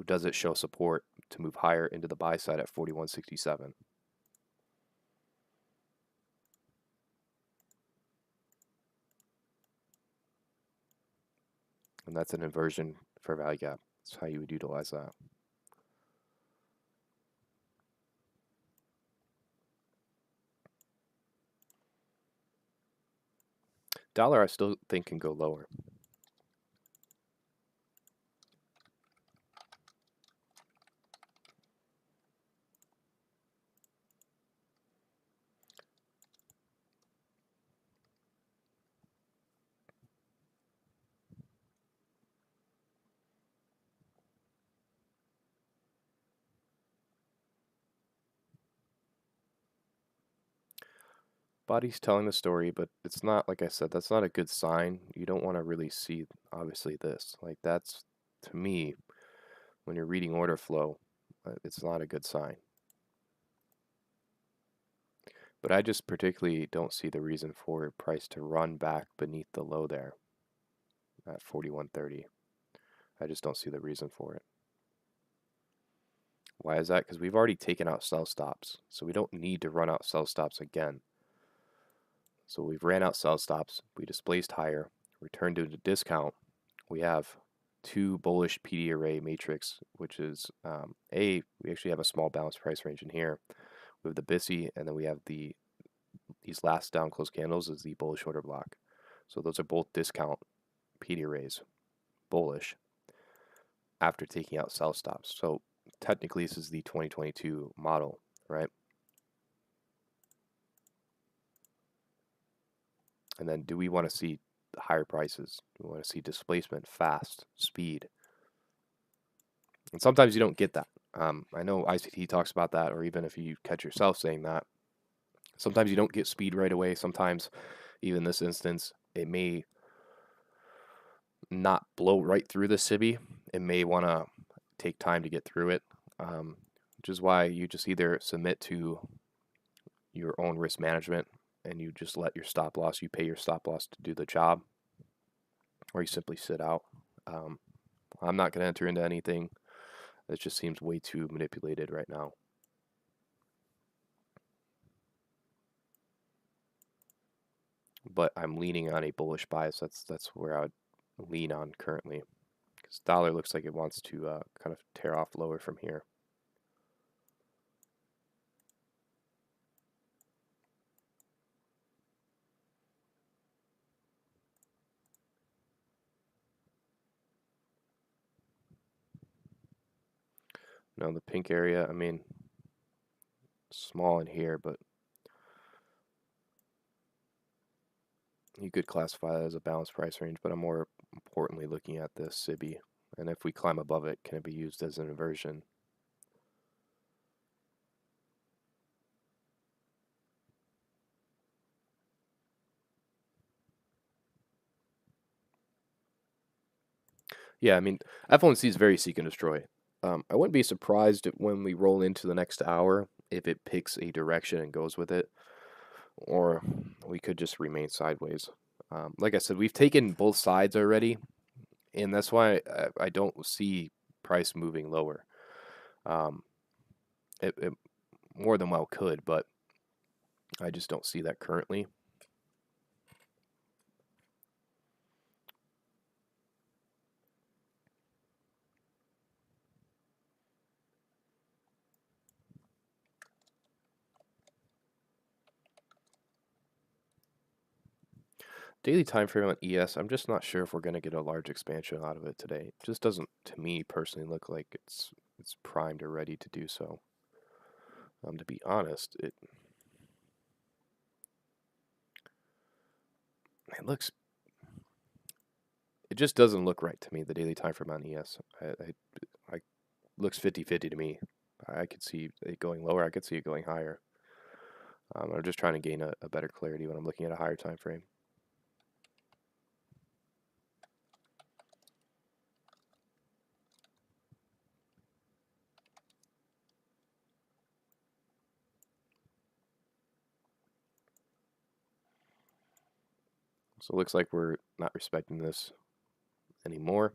Speaker 1: does it show support to move higher into the buy side at 41.67? And that's an inversion for value gap. That's how you would utilize that. Dollar I still think can go lower. Body's telling the story, but it's not, like I said, that's not a good sign. You don't want to really see, obviously, this. Like, that's, to me, when you're reading order flow, it's not a good sign. But I just particularly don't see the reason for price to run back beneath the low there at 41.30. I just don't see the reason for it. Why is that? Because we've already taken out sell stops, so we don't need to run out sell stops again. So we've ran out sell stops, we displaced higher, returned to a discount. We have two bullish PD array matrix, which is we actually have a small balanced price range in here. We have the BISI, and then we have these last down close candles is the bullish order block. So those are both discount PD arrays, bullish, after taking out sell stops. So technically this is the 2022 model, right? And then do we want to see higher prices? Do we want to see displacement, fast, speed? And sometimes you don't get that. I know ICT talks about that, or even if you catch yourself saying that, sometimes you don't get speed right away. Sometimes, even in this instance, it may not blow right through the SIBI. It may want to take time to get through it, which is why you just either submit to your own risk management and you just let your stop loss, you pay your stop loss to do the job, or you simply sit out. I'm not going to enter into anything. It just seems way too manipulated right now. But I'm leaning on a bullish bias. That's where I would lean on currently, because dollar looks like it wants to kind of tear off lower from here. Now the pink area, I mean, small in here, but you could classify that as a balanced price range, but I'm more importantly looking at this SIBI. And if we climb above it, can it be used as an inversion? Yeah, I mean, F1C is very seek and destroy. I wouldn't be surprised when we roll into the next hour if it picks a direction and goes with it, or we could just remain sideways. Like I said, we've taken both sides already, and that's why I don't see price moving lower. It more than well could, but I just don't see that currently. Daily time frame on ES, I'm just not sure if we're going to get a large expansion out of it today. It just doesn't, to me personally, look like it's primed or ready to do so. To be honest, it looks, it just doesn't look right to me, the daily time frame on ES. I looks 50-50 to me. I could see it going lower, I could see it going higher. I'm just trying to gain a better clarity when I'm looking at a higher time frame. So it looks like we're not respecting this anymore.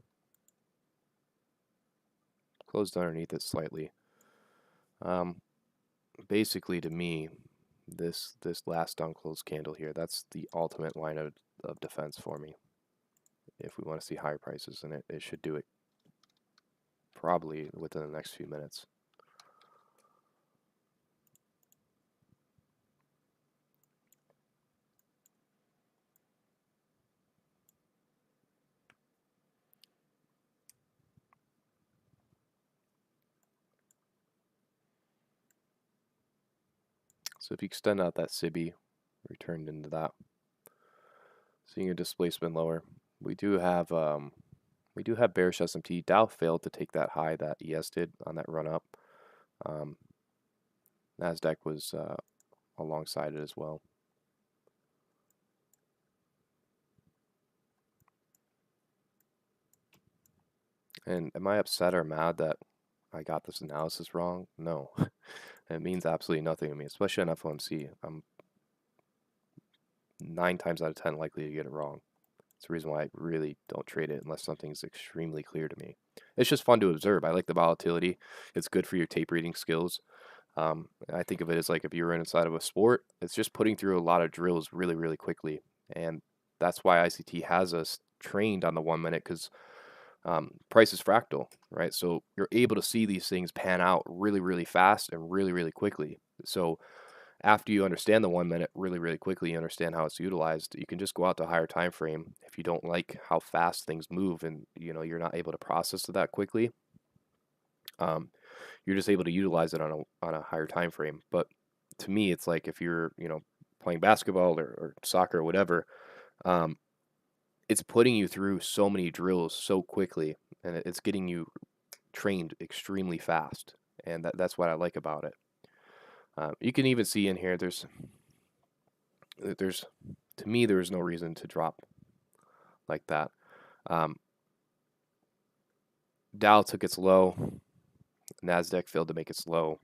Speaker 1: Closed underneath it slightly. Basically, to me, this last unclosed candle here, that's the ultimate line of defense for me. If we want to see higher prices, and it should do it probably within the next few minutes. So if you extend out that SIBI, returned into that, seeing a displacement lower. We do have bearish SMT. Dow failed to take that high that ES did on that run up. Nasdaq was alongside it as well. And am I upset or mad that I got this analysis wrong? No. It means absolutely nothing to me, especially on FOMC. I'm 9 times out of 10 likely to get it wrong. It's the reason why I really don't trade it unless something's extremely clear to me. It's just fun to observe. I like the volatility. It's good for your tape reading skills. I think of it as like if you were inside of a sport, it's just putting through a lot of drills really, really quickly. And that's why ICT has us trained on the 1 minute, because price is fractal, right? So you're able to see these things pan out really, really fast and really, really quickly. So after you understand the 1 minute really, really quickly, you understand how it's utilized, you can just go out to a higher time frame. If you don't like how fast things move and you're not able to process it that quickly, you're just able to utilize it on a higher time frame. But to me, it's like if you're playing basketball or soccer or whatever, it's putting you through so many drills so quickly, and it's getting you trained extremely fast, and that's what I like about it. You can even see in here there's to me there is no reason to drop like that. Dow took its low, Nasdaq failed to make its low,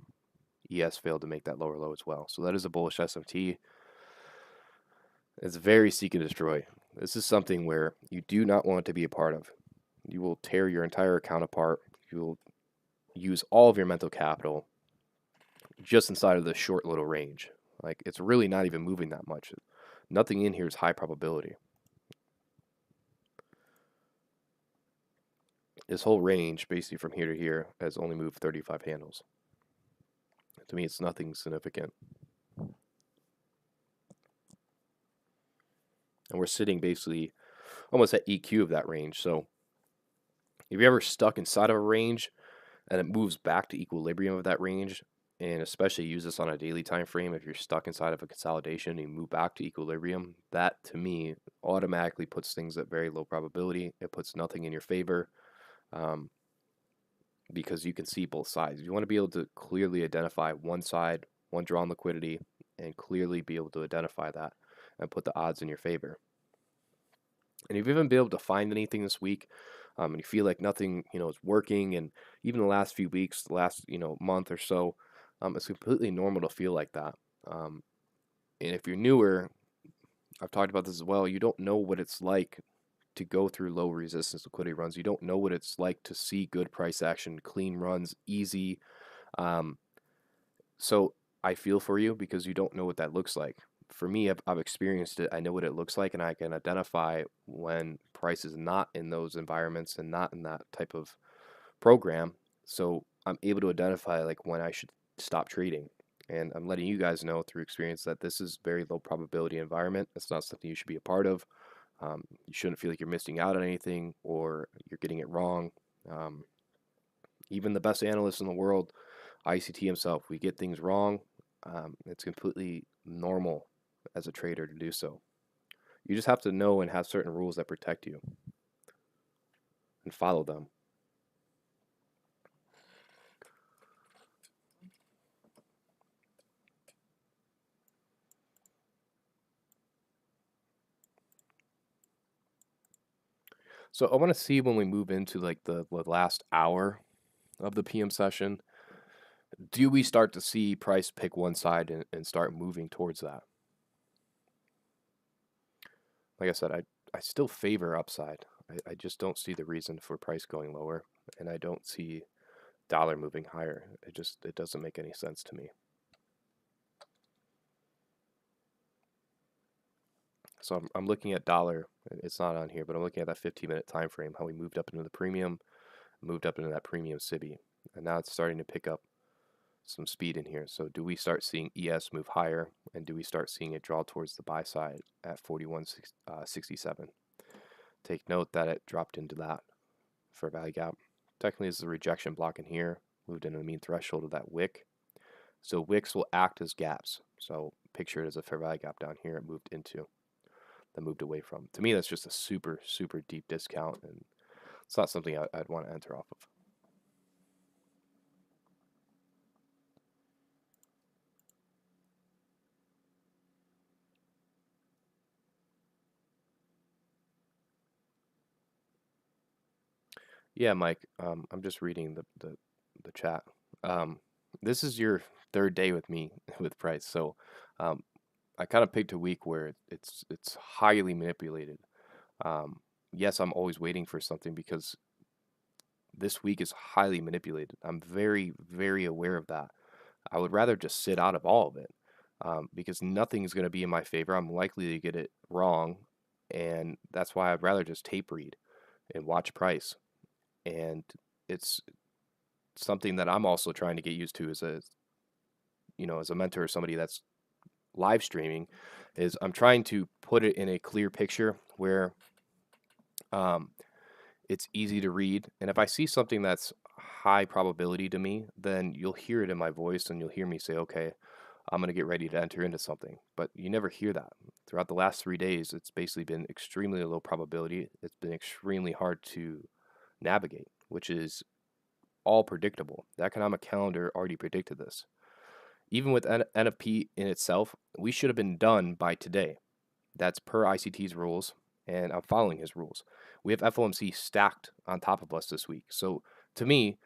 Speaker 1: ES failed to make that lower low as well. So that is a bullish SMT. It's very seek and destroy. This is something where you do not want to be a part of. You will tear your entire account apart. You will use all of your mental capital just inside of this short little range. Like, it's really not even moving that much. Nothing in here is high probability. This whole range, basically from here to here, has only moved 35 handles. To me, it's nothing significant. And we're sitting basically almost at EQ of that range. So if you're ever stuck inside of a range and it moves back to equilibrium of that range, and especially use this on a daily time frame, if you're stuck inside of a consolidation and you move back to equilibrium, that to me automatically puts things at very low probability. It puts nothing in your favor, because you can see both sides. You want to be able to clearly identify one side, one draw on liquidity, and clearly be able to identify that and put the odds in your favor. And if you haven't been able to find anything this week, and you feel like nothing is working, and even the last few weeks, the last month or so, it's completely normal to feel like that. And if you're newer, I've talked about this as well, you don't know what it's like to go through low resistance liquidity runs. You don't know what it's like to see good price action, clean runs, easy. So I feel for you because you don't know what that looks like. For me, I've experienced it. I know what it looks like, and I can identify when price is not in those environments and not in that type of program. So I'm able to identify like when I should stop trading. And I'm letting you guys know through experience that this is very low probability environment. It's not something you should be a part of. You shouldn't feel like you're missing out on anything or you're getting it wrong. Even the best analyst in the world, ICT himself, we get things wrong. It's completely normal as a trader to do so. You just have to know and have certain rules that protect you and follow them. So I want to see when we move into like the last hour of the PM session, do we start to see price pick one side and start moving towards that? Like I said, I still favor upside. I just don't see the reason for price going lower, and I don't see dollar moving higher. It doesn't make any sense to me. So I'm looking at dollar. It's not on here, but I'm looking at that 15-minute time frame, how we moved up into the premium, moved up into that premium SIBI, and now it's starting to pick up some speed in here. So do we start seeing ES move higher, and do we start seeing it draw towards the buy side at 41.67? Take note that it dropped into that fair value gap. Technically, this is a rejection block in here, moved into the mean threshold of that wick. So wicks will act as gaps. So picture it as a fair value gap down here. It moved into, then moved away from. To me, that's just a super, super deep discount, and it's not something I'd want to enter off of. Yeah, Mike. I'm just reading the chat. Um, this is your third day with me with price, so um, I kind of picked a week where it's highly manipulated. Um, yes, I'm always waiting for something because this week is highly manipulated. I'm very, very aware of that. I would rather just sit out of all of it because nothing is going to be in my favor. I'm likely to get it wrong, and that's why I'd rather just tape read and watch price. And it's something that I'm also trying to get used to as a as a mentor or somebody that's live streaming, is I'm trying to put it in a clear picture where um, it's easy to read. And if I see something that's high probability to me, then you'll hear it in my voice and you'll hear me say, okay, I'm going to get ready to enter into something. But you never hear that. Throughout the last 3 days, it's basically been extremely low probability. It's been extremely hard to navigate, which is all predictable. The economic calendar already predicted this. Even with NFP in itself, we should have been done by today. That's per ICT's rules, and I'm following his rules. We have FOMC stacked on top of us this week. So to me,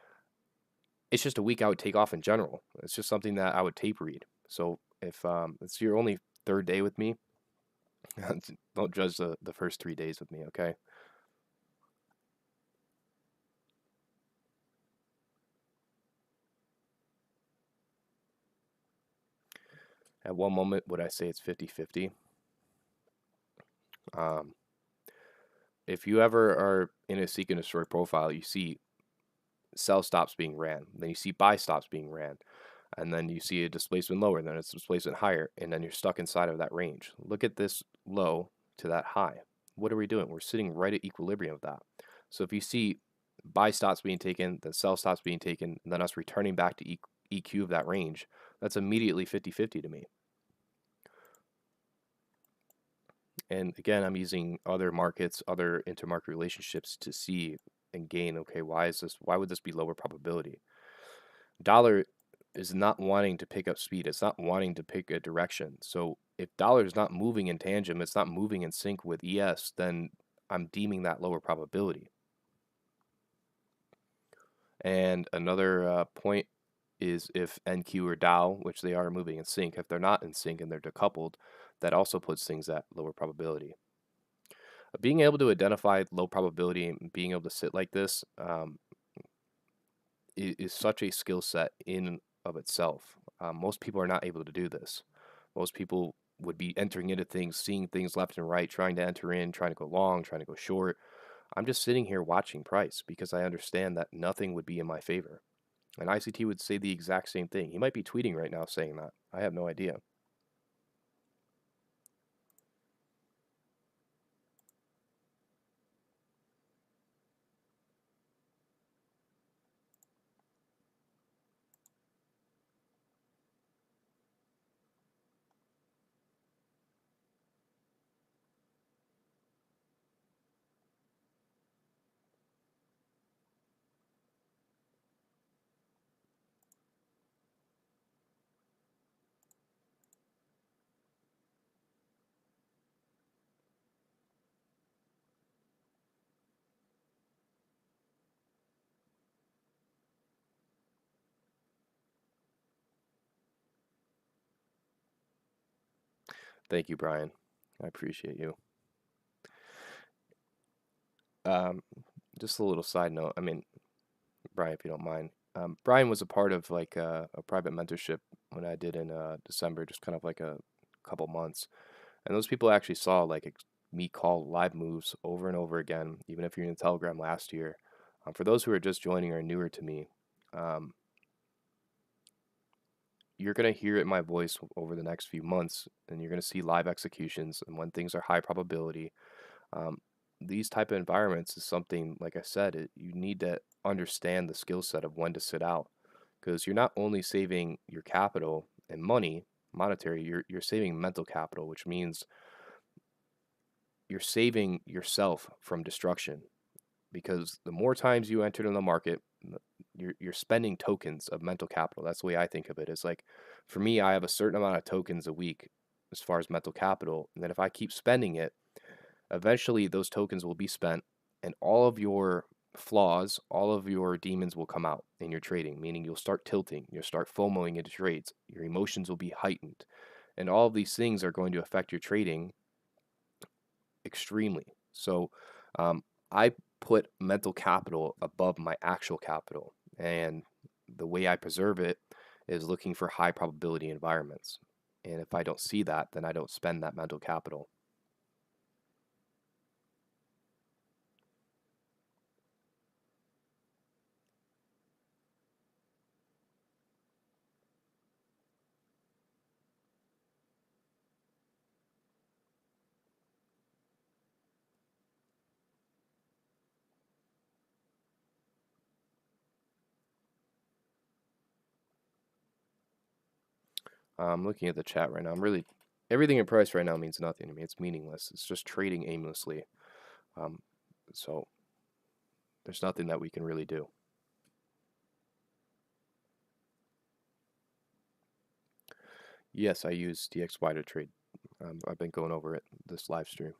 Speaker 1: it's just a week I would take off in general. It's just something that I would tape read. So if it's your only third day with me, don't judge the first 3 days with me, okay? At one moment, would I say it's 50-50? Um, if you ever are in a seek and destroy profile, you see sell stops being ran, then you see buy stops being ran, and then you see a displacement lower, and then it's displacement higher, and then you're stuck inside of that range. Look at this low to that high. What are we doing? We're sitting right at equilibrium of that. So if you see buy stops being taken, then sell stops being taken, and then us returning back to EQ of that range, that's immediately 50-50 to me. And again, I'm using other markets, other intermarket relationships to see and gain, okay, why would this be lower probability? Dollar is not wanting to pick up speed. It's not wanting to pick a direction. So if dollar is not moving in tangent, it's not moving in sync with ES, then I'm deeming that lower probability. And another point is if NQ or Dow, which they are moving in sync, if they're not in sync and they're decoupled, that also puts things at lower probability. Being able to identify low probability and being able to sit like this is such a skill set in of itself. Most people are not able to do this. Most people would be entering into things, seeing things left and right, trying to enter in, trying to go long, trying to go short. I'm just sitting here watching price because I understand that nothing would be in my favor. And ICT would say the exact same thing. He might be tweeting right now saying that. I have no idea. Thank you, Brian. I appreciate you. Um, just a little side note. I mean, Brian, if you don't mind. Brian was a part of like a private mentorship when I did in December, just kind of like a couple months. And those people actually saw like me call live moves over and over again, even if you're in Telegram last year. For those who are just joining or newer to me, um, you're going to hear it in my voice over the next few months, and you're going to see live executions. And when things are high probability, um, these type of environments is something, like I said, you need to understand the skill set of when to sit out, because you're not only saving your capital and money, monetary, you're saving mental capital, which means you're saving yourself from destruction. Because the more times you enter in the market, you're spending tokens of mental capital. That's the way I think of it. It's like, for me, I have a certain amount of tokens a week as far as mental capital, and then if I keep spending it, eventually those tokens will be spent, and all of your flaws, all of your demons will come out in your trading, meaning you'll start tilting, you'll start FOMOing into trades, your emotions will be heightened, and all of these things are going to affect your trading extremely. So I put mental capital above my actual capital, and the way I preserve it is looking for high probability environments. And if I don't see that, then I don't spend that mental capital. I'm looking at the chat right now. Everything in price right now means nothing to me. It's meaningless. It's just trading aimlessly. Um, so there's nothing that we can really do. Yes, I use DXY to trade. I've been going over it this live stream.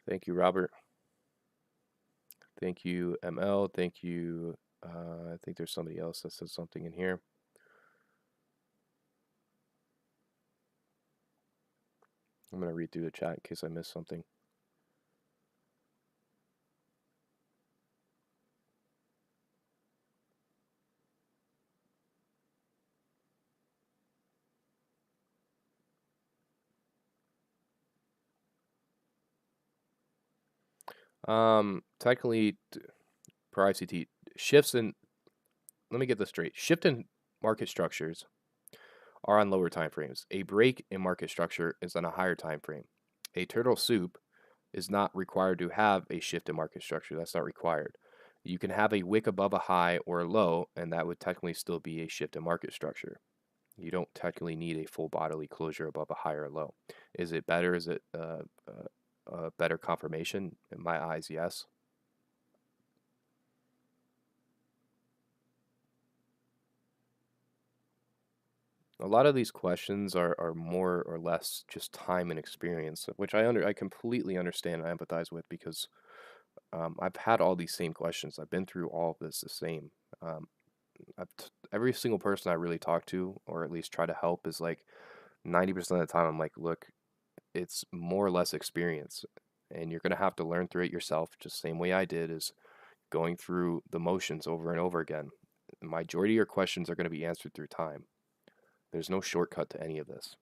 Speaker 1: Thank you, Robert. Thank you, ML. Thank you. I think there's somebody else that said something in here. I'm going to read through the chat in case I missed something. Technically, per ICT, shifts in, let me get this straight. Shift in market structures are on lower time frames. A break in market structure is on a higher time frame. A turtle soup is not required to have a shift in market structure. That's not required. You can have a wick above a high or a low, and that would technically still be a shift in market structure. You don't technically need a full bodily closure above a high or low. Is it better? Is it a better confirmation? In my eyes, yes. A lot of these questions are more or less just time and experience, which I completely understand and empathize with, because I've had all these same questions. I've been through all of this the same. Um, every single person I really talk to, or at least try to help, is like 90% of the time I'm like, look, it's more or less experience, and you're gonna have to learn through it yourself, just the same way I did, is going through the motions over and over again. The majority of your questions are going to be answered through time. There's no shortcut to any of this.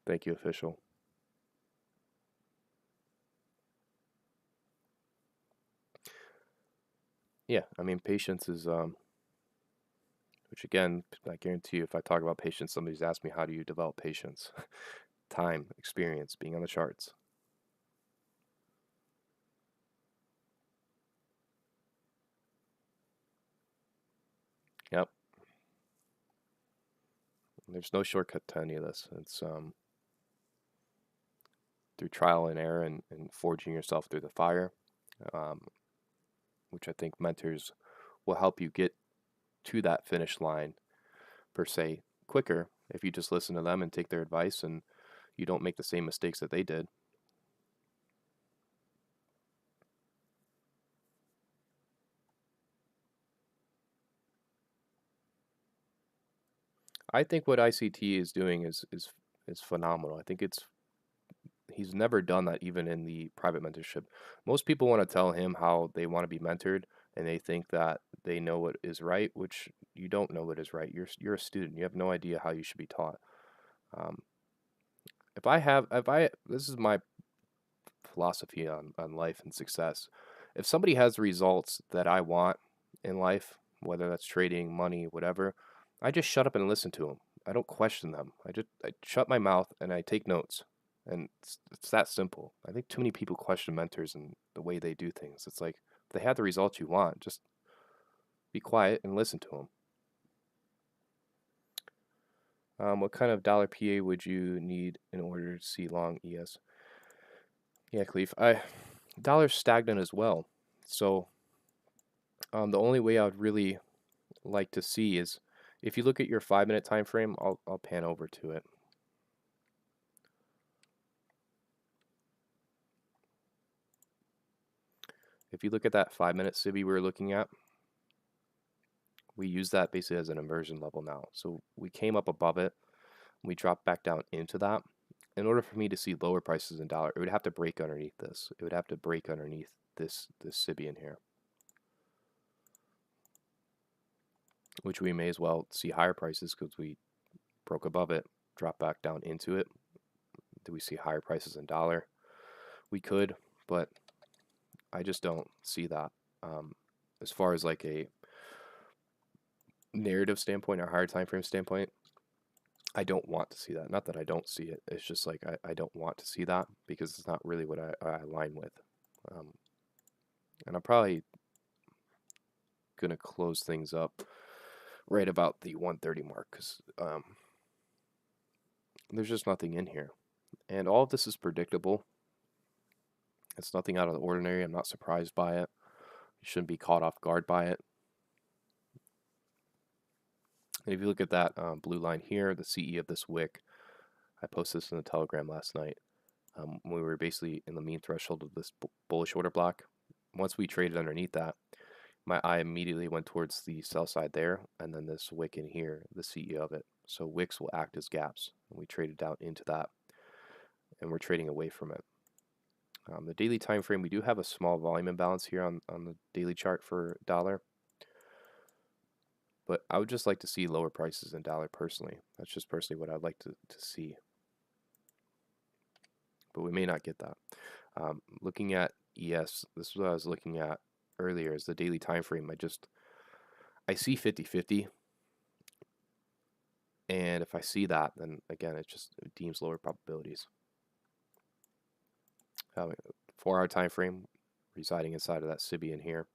Speaker 1: Thank you, official. Yeah, I mean, patience is, which again, I guarantee you, if I talk about patience, somebody's asked me, how do you develop patience? Time, experience, being on the charts. Yep. There's no shortcut to any of this. It's through trial and error, and forging yourself through the fire, um, which I think mentors will help you get to that finish line, per se, quicker if you just listen to them and take their advice and you don't make the same mistakes that they did. I think what ICT is doing is phenomenal. I think he's never done that even in the private mentorship. Most people want to tell him how they want to be mentored, and they think that they know what is right, which you don't know what is right. You're a student. You have no idea how you should be taught. Um, this is my philosophy on life and success. If somebody has the results that I want in life, whether that's trading, money, whatever, I just shut up and listen to them. I don't question them. I shut my mouth and I take notes. And it's that simple. I think too many people question mentors and the way they do things. It's like, if they have the results you want, just be quiet and listen to them. What kind of dollar PA would you need in order to see long ES? Yeah, Cleve. Dollar's stagnant as well. So the only way I would really like to see is if you look at your 5-minute time frame. I'll pan over to it. If you look at that 5-minute SIBI we were looking at, we use that basically as an inversion level now. So we came up above it, we dropped back down into that. In order for me to see lower prices in dollar, it would have to break underneath this. It would have to break underneath this SIBI in here, which we may as well see higher prices because we broke above it, dropped back down into it. Do we see higher prices in dollar? We could, but I just don't see that. As far as like a narrative standpoint or higher time frame standpoint, I don't want to see that. Not that I don't see it. It's just like I don't want to see that because it's not really what I align with. And I'm probably going to close things up right about the 130 mark because there's just nothing in here. And all of this is predictable. It's nothing out of the ordinary. I'm not surprised by it. You shouldn't be caught off guard by it. And if you look at that blue line here, the CE of this wick, I posted this in the Telegram last night. We were basically in the mean threshold of this bullish order block. Once we traded underneath that, my eye immediately went towards the sell side there, and then this wick in here, the CE of it. So wicks will act as gaps, and we traded down into that, and we're trading away from it. The daily time frame, we do have a small volume imbalance here on the daily chart for dollar, but I would just like to see lower prices in dollar personally. That's just personally what I'd like to see, but we may not get that. Looking at ES, this is what I was looking at earlier, is the daily time frame. I see 50-50, and if I see that, then again it deems lower probabilities. 4-hour time frame residing inside of that SIBI in here.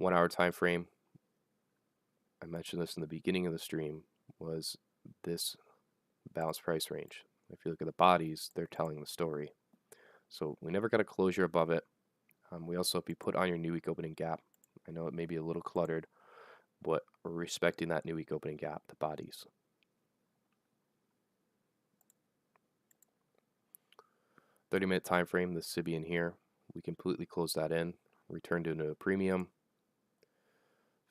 Speaker 1: 1-hour time frame, I mentioned this in the beginning of the stream, was this balanced price range. If you look at the bodies, they're telling the story. So we never got a closure above it. We also, if you put on your new week opening gap, I know it may be a little cluttered, but we're respecting that new week opening gap, the bodies. 30-minute time frame, the SIBI in here, we completely closed that in, returned into a premium.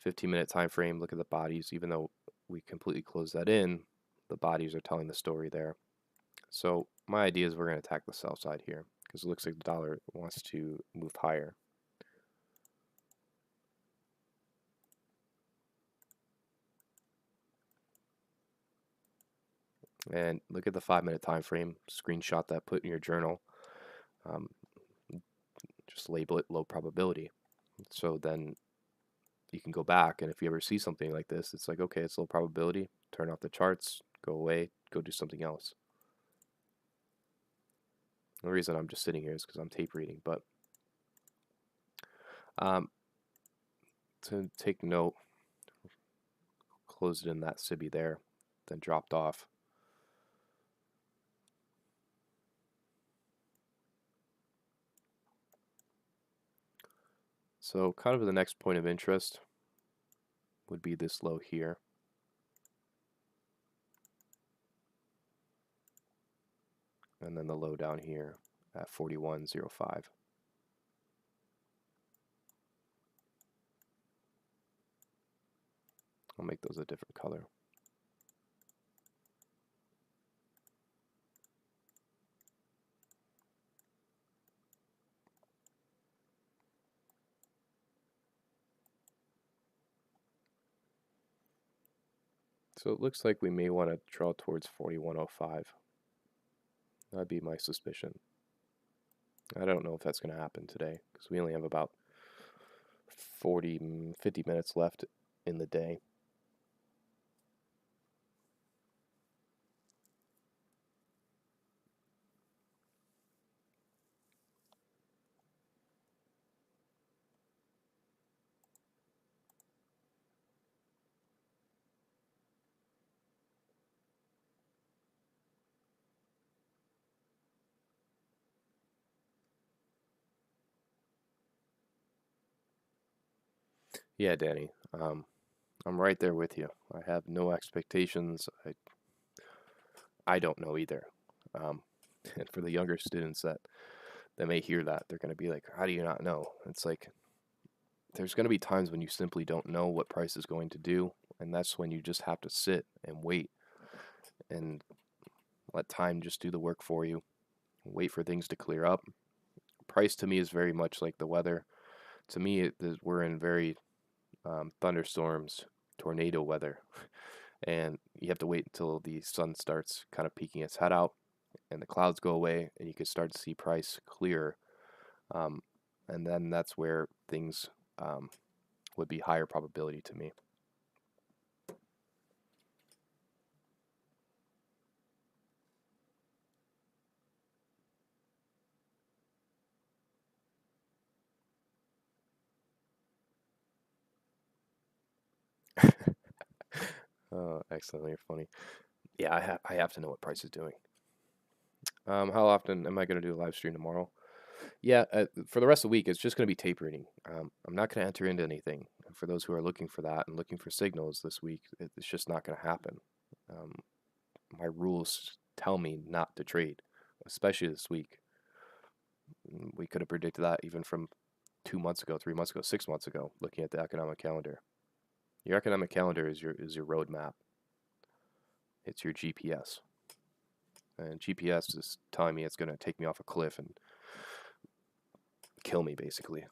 Speaker 1: 15-minute time frame, look at the bodies. Even though we completely closed that in, the bodies are telling the story there. So my idea is we're going to attack the sell side here because it looks like the dollar wants to move higher. And look at the 5-minute time frame. Screenshot that, put in your journal. Just label it low probability. So then you can go back, and if you ever see something like this, it's like, okay, it's low probability. Turn off the charts, go away, go do something else. The reason I'm just sitting here is because I'm tape reading. But to take note, closed it in that SIBI there, then dropped off. So kind of the next point of interest would be this low here. and then the low down here at 41.05. I'll make those a different color. So it looks like we may want to draw towards 41.05. That'd be my suspicion. I don't know if that's going to happen today because we only have about 50 minutes left in the day. Yeah, Danny, I'm right there with you. I have no expectations. I don't know either. Um, and for the younger students that may hear that, they're going to be like, how do you not know? It's like, there's going to be times when you simply don't know what price is going to do, and that's when you just have to sit and wait and let time just do the work for you. Wait for things to clear up. Price to me is very much like the weather. To me, we're in very thunderstorms, tornado weather, and you have to wait until the sun starts kind of peeking its head out and the clouds go away and you can start to see price clearer. Um, and then that's where things would be higher probability to me. Oh, excellent. You're funny. Yeah, I have to know what price is doing. How often am I going to do a live stream tomorrow? Yeah, for the rest of the week, it's just going to be tape reading. I'm not going to enter into anything. And for those who are looking for that and looking for signals this week, it's just not going to happen. Um, my rules tell me not to trade, especially this week. We could have predicted that even from 2 months ago, 3 months ago, 6 months ago, looking at the economic calendar. Your economic calendar is your roadmap. It's your GPS. And GPS is telling me it's going to take me off a cliff and kill me, basically.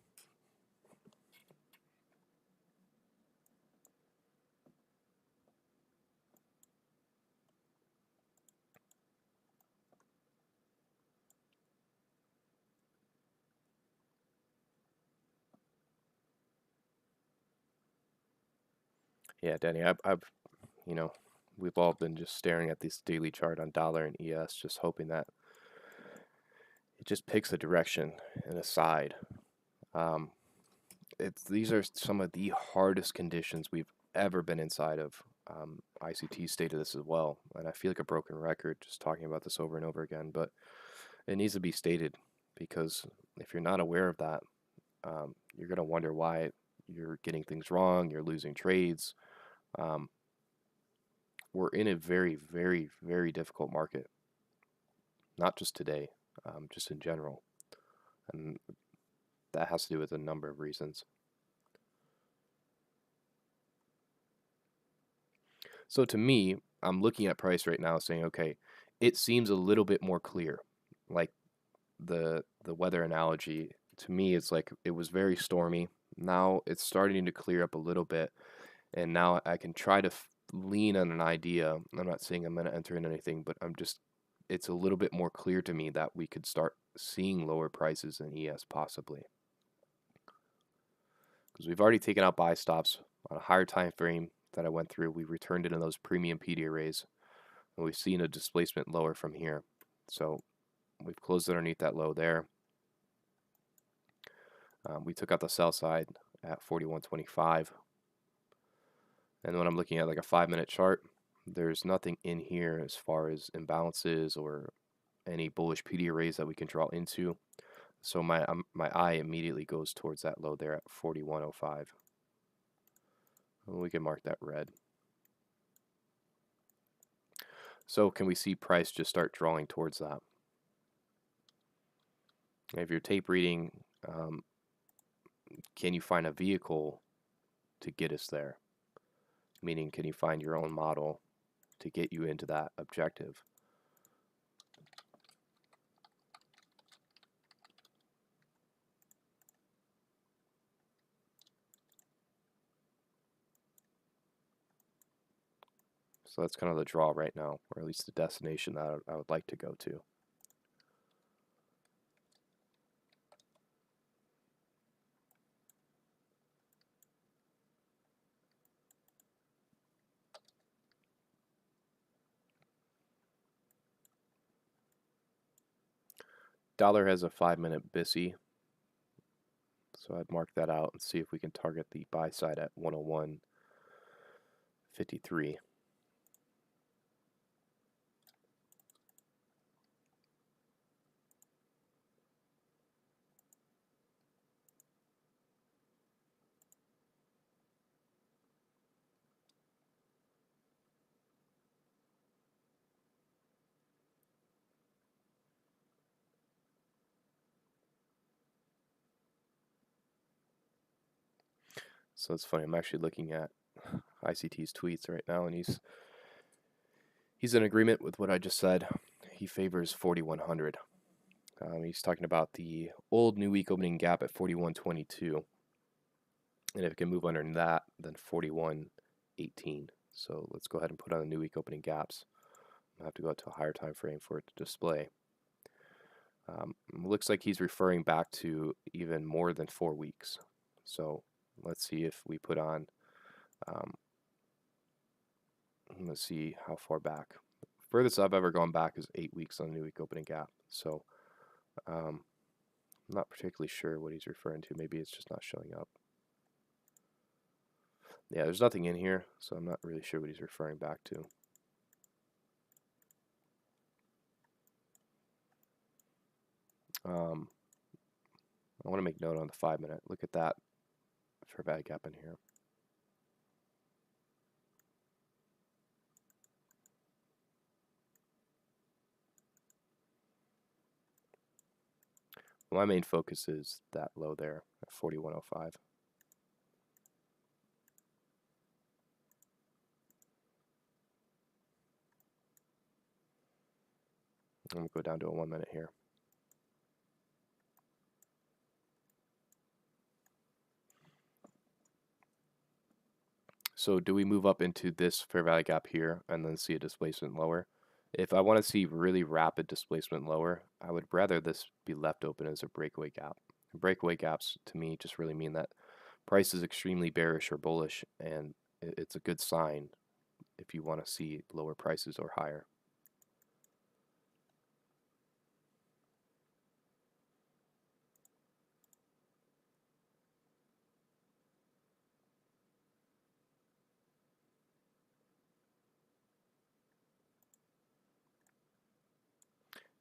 Speaker 1: Yeah, Danny, you know, we've all been just staring at this daily chart on dollar and ES, just hoping that it just picks a direction and a side. Um, these are some of the hardest conditions we've ever been inside of. ICT stated this as well, and I feel like a broken record just talking about this over and over again, but it needs to be stated because if you're not aware of that, you're going to wonder why you're getting things wrong, you're losing trades. Um, we're in a very, very, very difficult market, not just today, just in general. And that has to do with a number of reasons. So to me, I'm looking at price right now saying, okay, it seems a little bit more clear. Like the weather analogy, to me, it's like it was very stormy. Now it's starting to clear up a little bit, and now I can try to lean on an idea. I'm not saying I'm going to enter in anything, but it's a little bit more clear to me that we could start seeing lower prices in ES possibly. Because we've already taken out buy stops on a higher time frame that I went through. We returned it in those premium PD arrays, and we've seen a displacement lower from here. So we've closed underneath that low there. We took out the sell side at 41.25. And when I'm looking at like a 5-minute chart, there's nothing in here as far as imbalances or any bullish PD arrays that we can draw into. So my eye immediately goes towards that low there at 41.05. We can mark that red. So can we see price just start drawing towards that? If you're tape reading, can you find a vehicle to get us there? Meaning, can you find your own model to get you into that objective? So that's kind of the draw right now, or at least the destination that I would like to go to. Dollar has a 5-minute BISI, so I'd mark that out and see if we can target the buy side at 101.53. So it's funny, I'm actually looking at ICT's tweets right now, and he's in agreement with what I just said. He favors 4100. He's talking about the old new week opening gap at 41.22, and if it can move under that, then 41.18. So let's go ahead and put on the new week opening gaps. I'll have to go out to a higher time frame for it to display. Looks like he's referring back to even more than 4 weeks. So let's see if we put on, let's see how far back. Furthest I've ever gone back is 8 weeks on the new week opening gap. So I'm not particularly sure what he's referring to. Maybe it's just not showing up. Yeah, there's nothing in here, so I'm not really sure what he's referring back to. I want to make note on the 5-minute. Look at that fair value gap in here. My main focus is that low there at 41.05. I'm going to go down to a 1 minute here. So do we move up into this fair value gap here and then see a displacement lower? If I want to see really rapid displacement lower, I would rather this be left open as a breakaway gap. Breakaway gaps to me just really mean that price is extremely bearish or bullish, and it's a good sign if you want to see lower prices or higher.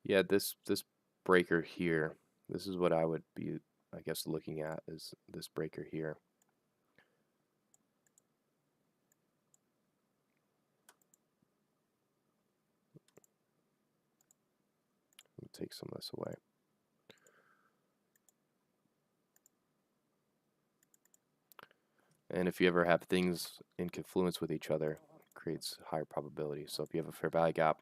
Speaker 1: Yeah, this breaker here, this is what I would be, I guess, looking at, is this breaker here. Let me take some of this away. And if you ever have things in confluence with each other, it creates higher probability. So if you have a fair value gap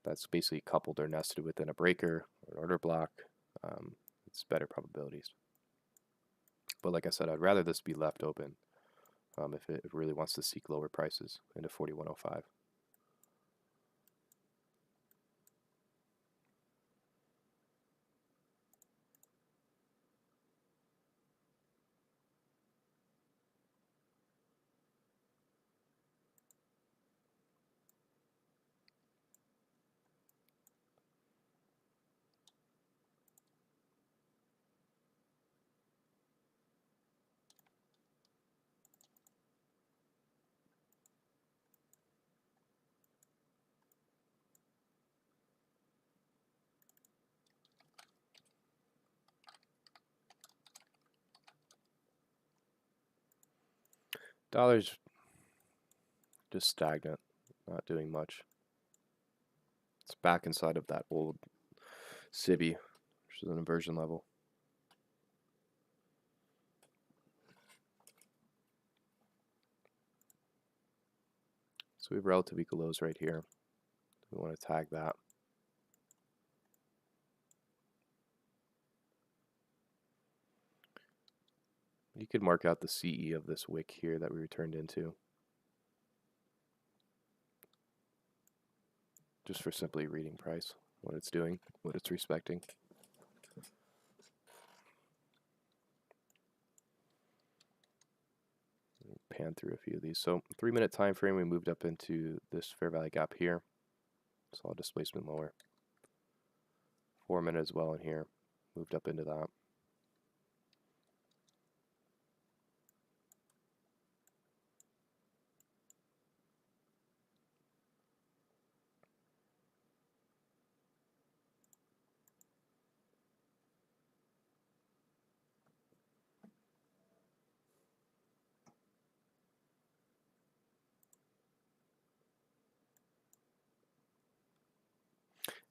Speaker 1: that's basically coupled or nested within a breaker or an order block, it's better probabilities. But like I said, I'd rather this be left open if it really wants to seek lower prices into 41.05. Dollar's just stagnant, not doing much. It's back inside of that old civvy, which is an inversion level. So we have relative equal lows right here. We want to tag that. You could mark out the CE of this wick here that we returned into, just for simply reading price, what it's doing, what it's respecting. Pan through a few of these. So 3-minute time frame, we moved up into this fair value gap here. Saw displacement lower. 4-minute as well in here, moved up into that.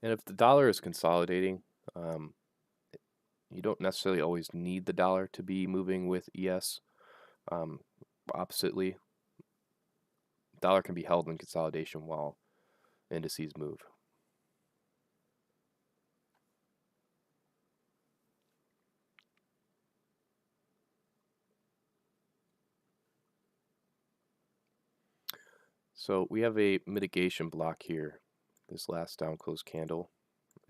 Speaker 1: And if the dollar is consolidating, you don't necessarily always need the dollar to be moving with ES. Oppositely, dollar can be held in consolidation while indices move. So we have a mitigation block here. This last down close candle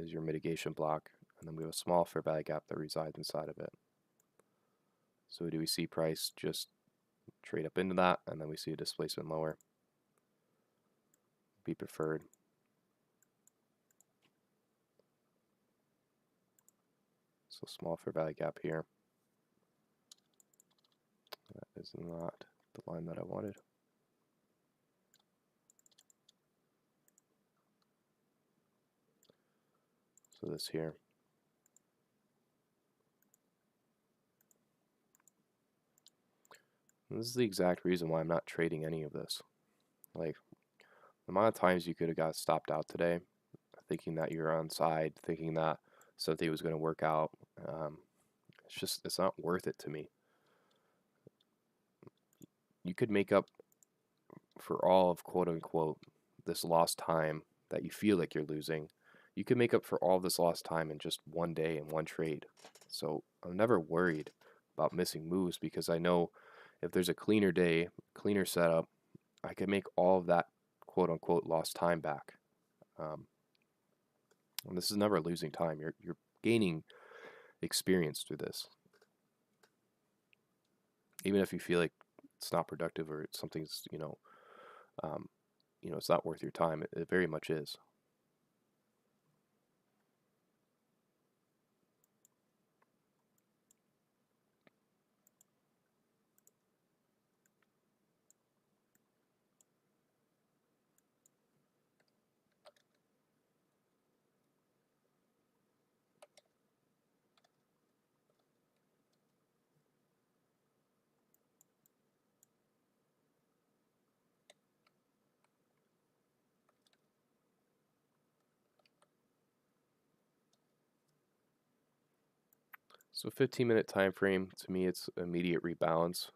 Speaker 1: is your mitigation block, and then we have a small fair value gap that resides inside of it. So do we see price just trade up into that, and then we see a displacement lower? Be preferred. So small fair value gap here. That is not the line that I wanted. So this here. And this is the exact reason why I'm not trading any of this. Like, the amount of times you could have got stopped out today, thinking that you're on side, thinking that something was going to work out. It's not worth it to me. You could make up for all of quote unquote this lost time that you feel like you're losing. You could make up for all this lost time in just one day and one trade. So I'm never worried about missing moves, because I know if there's a cleaner day, cleaner setup, I can make all of that quote unquote lost time back. And this is never losing time. You're gaining experience through this. Even if you feel like it's not productive or something's, it's not worth your time, it very much is. So 15-minute time frame, to me it's immediate rebalance,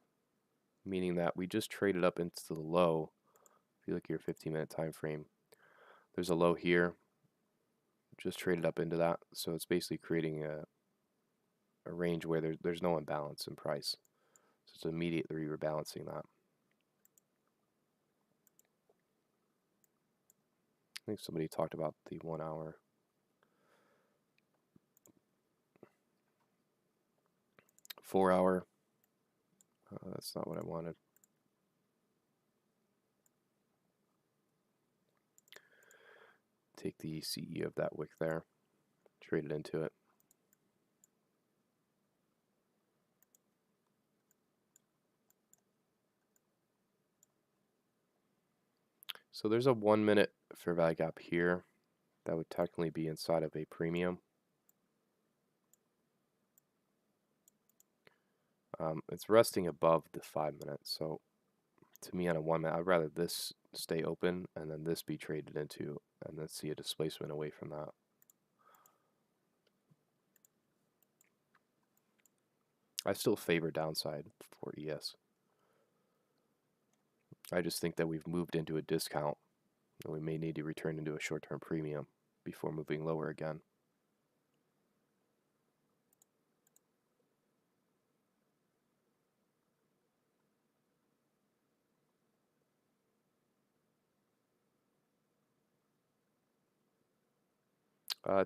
Speaker 1: meaning that we just traded up into the low. If you look at your 15-minute time frame, there's a low here, just traded up into that. So it's basically creating a range where there's no imbalance in price. So it's immediately rebalancing that. I think somebody talked about the 1 hour. 4 hour. That's not what I wanted. Take the CE of that wick there, trade it into it. So there's a 1-minute fair value gap here that would technically be inside of a premium. It's resting above the 5 minutes. So to me, on a 1 minute, I'd rather this stay open and then this be traded into, and then see a displacement away from that. I still favor downside for ES. I just think that we've moved into a discount and we may need to return into a short-term premium before moving lower again.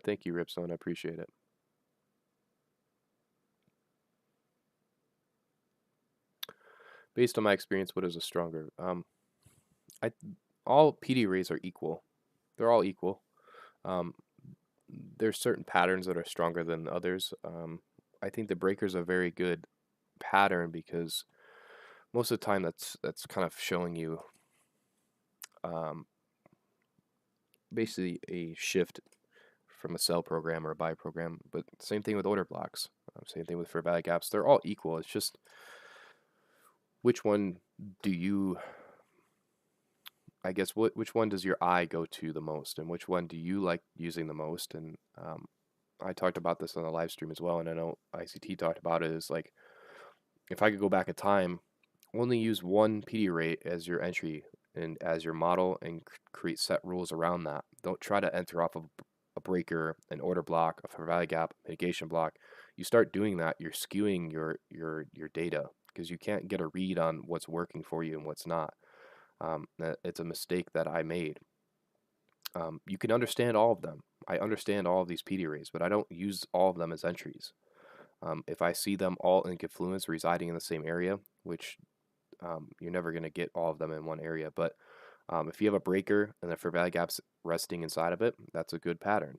Speaker 1: Thank you, Ripzone. I appreciate it. Based on my experience, what is a stronger? All PD rays are equal. They're all equal. There's certain patterns that are stronger than others. I think the breaker's a very good pattern because most of the time that's kind of showing you basically a shift from a sell program or a buy program. But same thing with order blocks. Same thing with fair value gaps. They're all equal. It's just which one do you, I guess, which one does your eye go to the most, and which one do you like using the most? And I talked about this on the live stream as well, and I know ICT talked about it. Is like, if I could go back in time, only use one PD rate as your entry and as your model, and create set rules around that. Don't try to enter off of a breaker, an order block, a fair value gap, mitigation block. You start doing that, you're skewing your data because you can't get a read on what's working for you and what's not. It's a mistake that I made. You can understand all of them. I understand all of these PD rays, but I don't use all of them as entries. If I see them all in confluence residing in the same area, which you're never going to get all of them in one area, but if you have a breaker and the fair value gaps resting inside of it, that's a good pattern.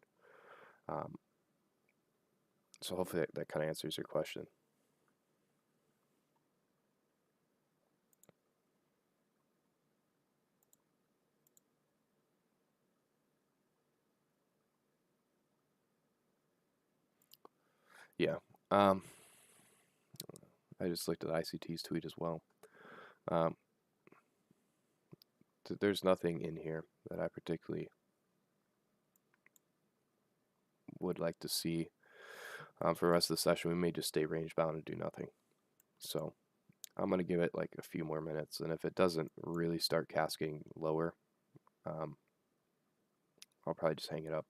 Speaker 1: So hopefully that kind of answers your question. Yeah. I just looked at ICT's tweet as well. There's nothing in here that I particularly would like to see for the rest of the session. We may just stay range bound and do nothing. So I'm going to give it like a few more minutes, and if it doesn't really start cascading lower, I'll probably just hang it up.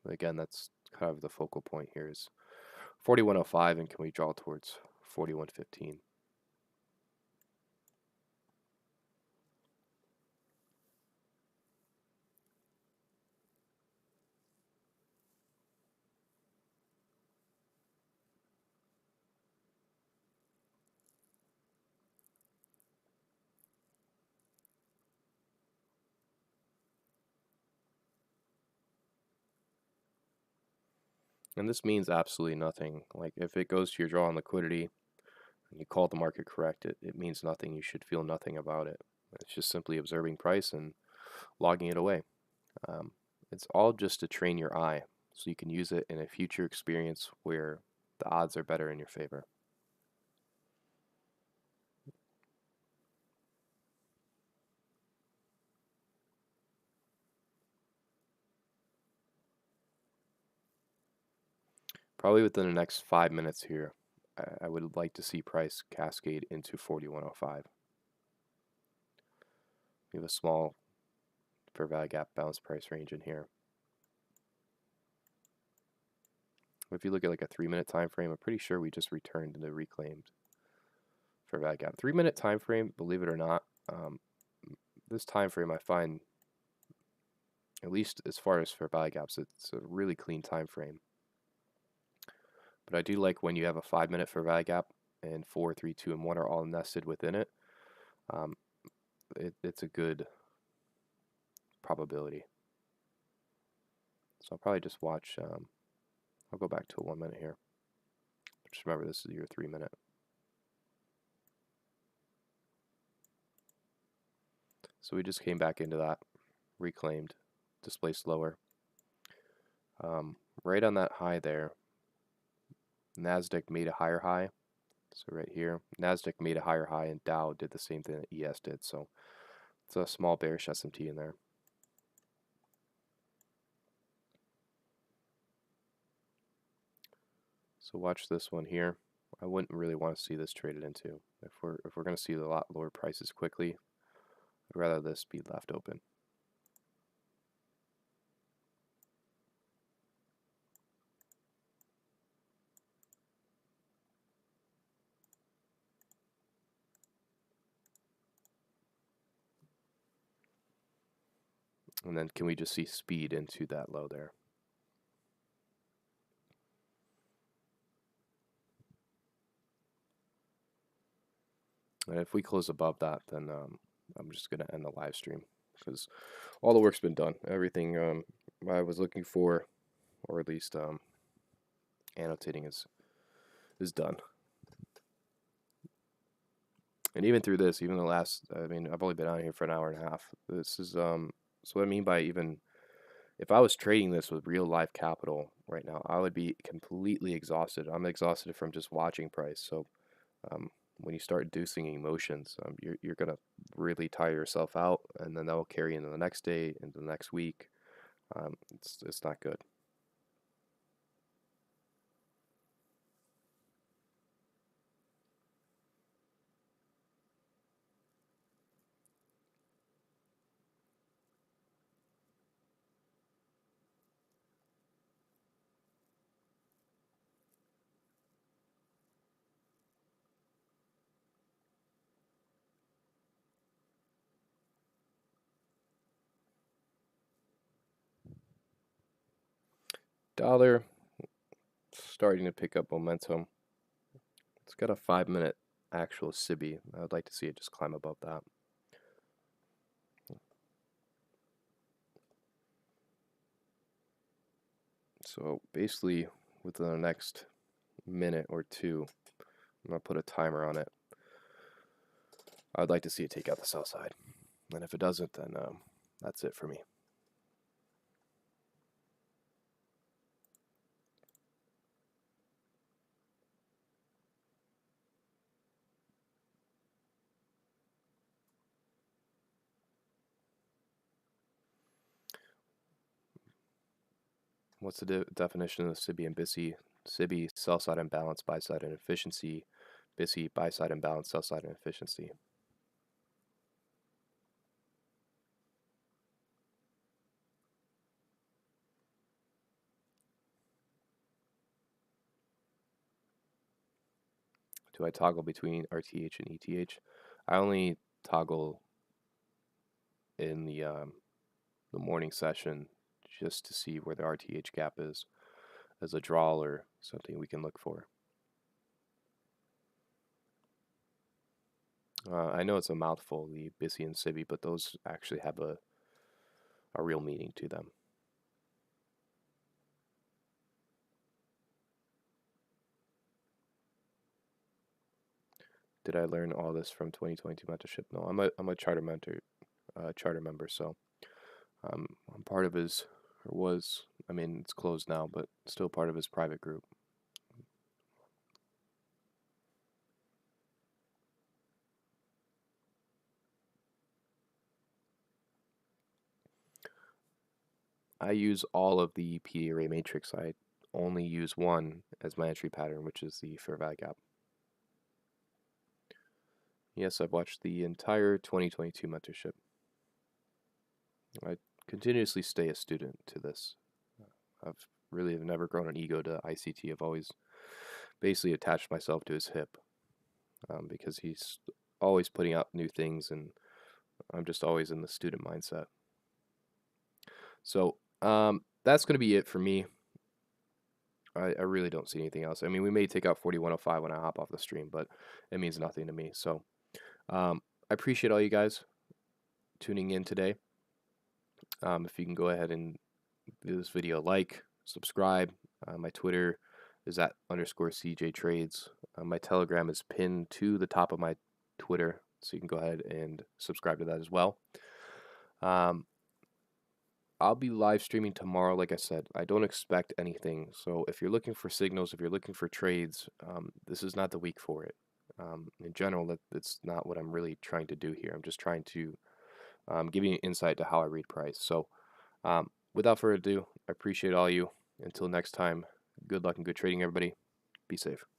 Speaker 1: But again, that's kind of the focal point here is 4105, and can we draw towards 4115? And this means absolutely nothing. Like if it goes to your draw on liquidity and you call the market correct, it means nothing. You should feel nothing about it. It's just simply observing price and logging it away. It's all just to train your eye so you can use it in a future experience where the odds are better in your favor. Probably within the next 5 minutes here, I would like to see price cascade into 4105. We have a small fair value gap bounce price range in here. If you look at like a 3-minute time frame, I'm pretty sure we just returned into reclaimed fair value gap. 3-minute time frame, believe it or not, this time frame I find, at least as far as fair value gaps, it's a really clean time frame. But I do like when you have a 5-minute fair value gap and 4, 3, 2, and 1 are all nested within it. It's a good probability. So I'll probably just watch. I'll go back to a 1 minute here. Just remember, this is your 3-minute. So we just came back into that, reclaimed, displaced lower. Right on that high there, NASDAQ made a higher high. So right here, NASDAQ made a higher high, and Dow did the same thing that ES did. So it's a small bearish SMT in there. So watch this one here. I wouldn't really want to see this traded into. If we're going to see a lot lower prices quickly, I'd rather this be left open. And then can we just see speed into that low there? And if we close above that, then I'm just going to end the live stream because all the work's been done. Everything I was looking for, or at least annotating, is done. And even through this, even the last, I mean, I've only been out here for an hour and a half. This is so what I mean by, even if I was trading this with real life capital right now, I would be completely exhausted. I'm exhausted from just watching price. So when you start inducing emotions, you're gonna really tire yourself out, and then that will carry into the next day, into the next week. It's not good. Dollar starting to pick up momentum. It's got a 5-minute actual SIBI. I would like to see it just climb above that. So basically, within the next minute or two, I'm going to put a timer on it. I'd like to see it take out the sell side. And if it doesn't, then that's it for me. What's the definition of SIBI and BISI? SIBI, sell side imbalance, buy side inefficiency. BISI, buy side imbalance, sell side inefficiency. Do I toggle between RTH and ETH? I only toggle in the morning session just to see where the RTH gap is as a draw or something we can look for. I know it's a mouthful, the BISI and SIBI, but those actually have a real meaning to them. Did I learn all this from 2022 mentorship? No, I'm a charter member, so I'm part of his, or was, I mean, it's closed now, but still part of his private group. I use all of the PD array matrix. I only use one as my entry pattern, which is the fair value gap. Yes, I've watched the entire 2022 mentorship. I continuously stay a student to this. I've really never grown an ego to ICT. I've always basically attached myself to his hip because he's always putting out new things, and I'm just always in the student mindset. So that's going to be it for me. I really don't see anything else. I mean, we may take out 4105 when I hop off the stream, but it means nothing to me. So I appreciate all you guys tuning in today. If you can go ahead and give this video a like, subscribe. My Twitter is @_CJ Trades. My Telegram is pinned to the top of my Twitter, so you can go ahead and subscribe to that as well. I'll be live streaming tomorrow. Like I said, I don't expect anything. So if you're looking for signals, if you're looking for trades, this is not the week for it. In general, that's not what I'm really trying to do here. I'm just trying to give you an insight to how I read price. So without further ado, I appreciate all you. Until next time, good luck and good trading, everybody. Be safe.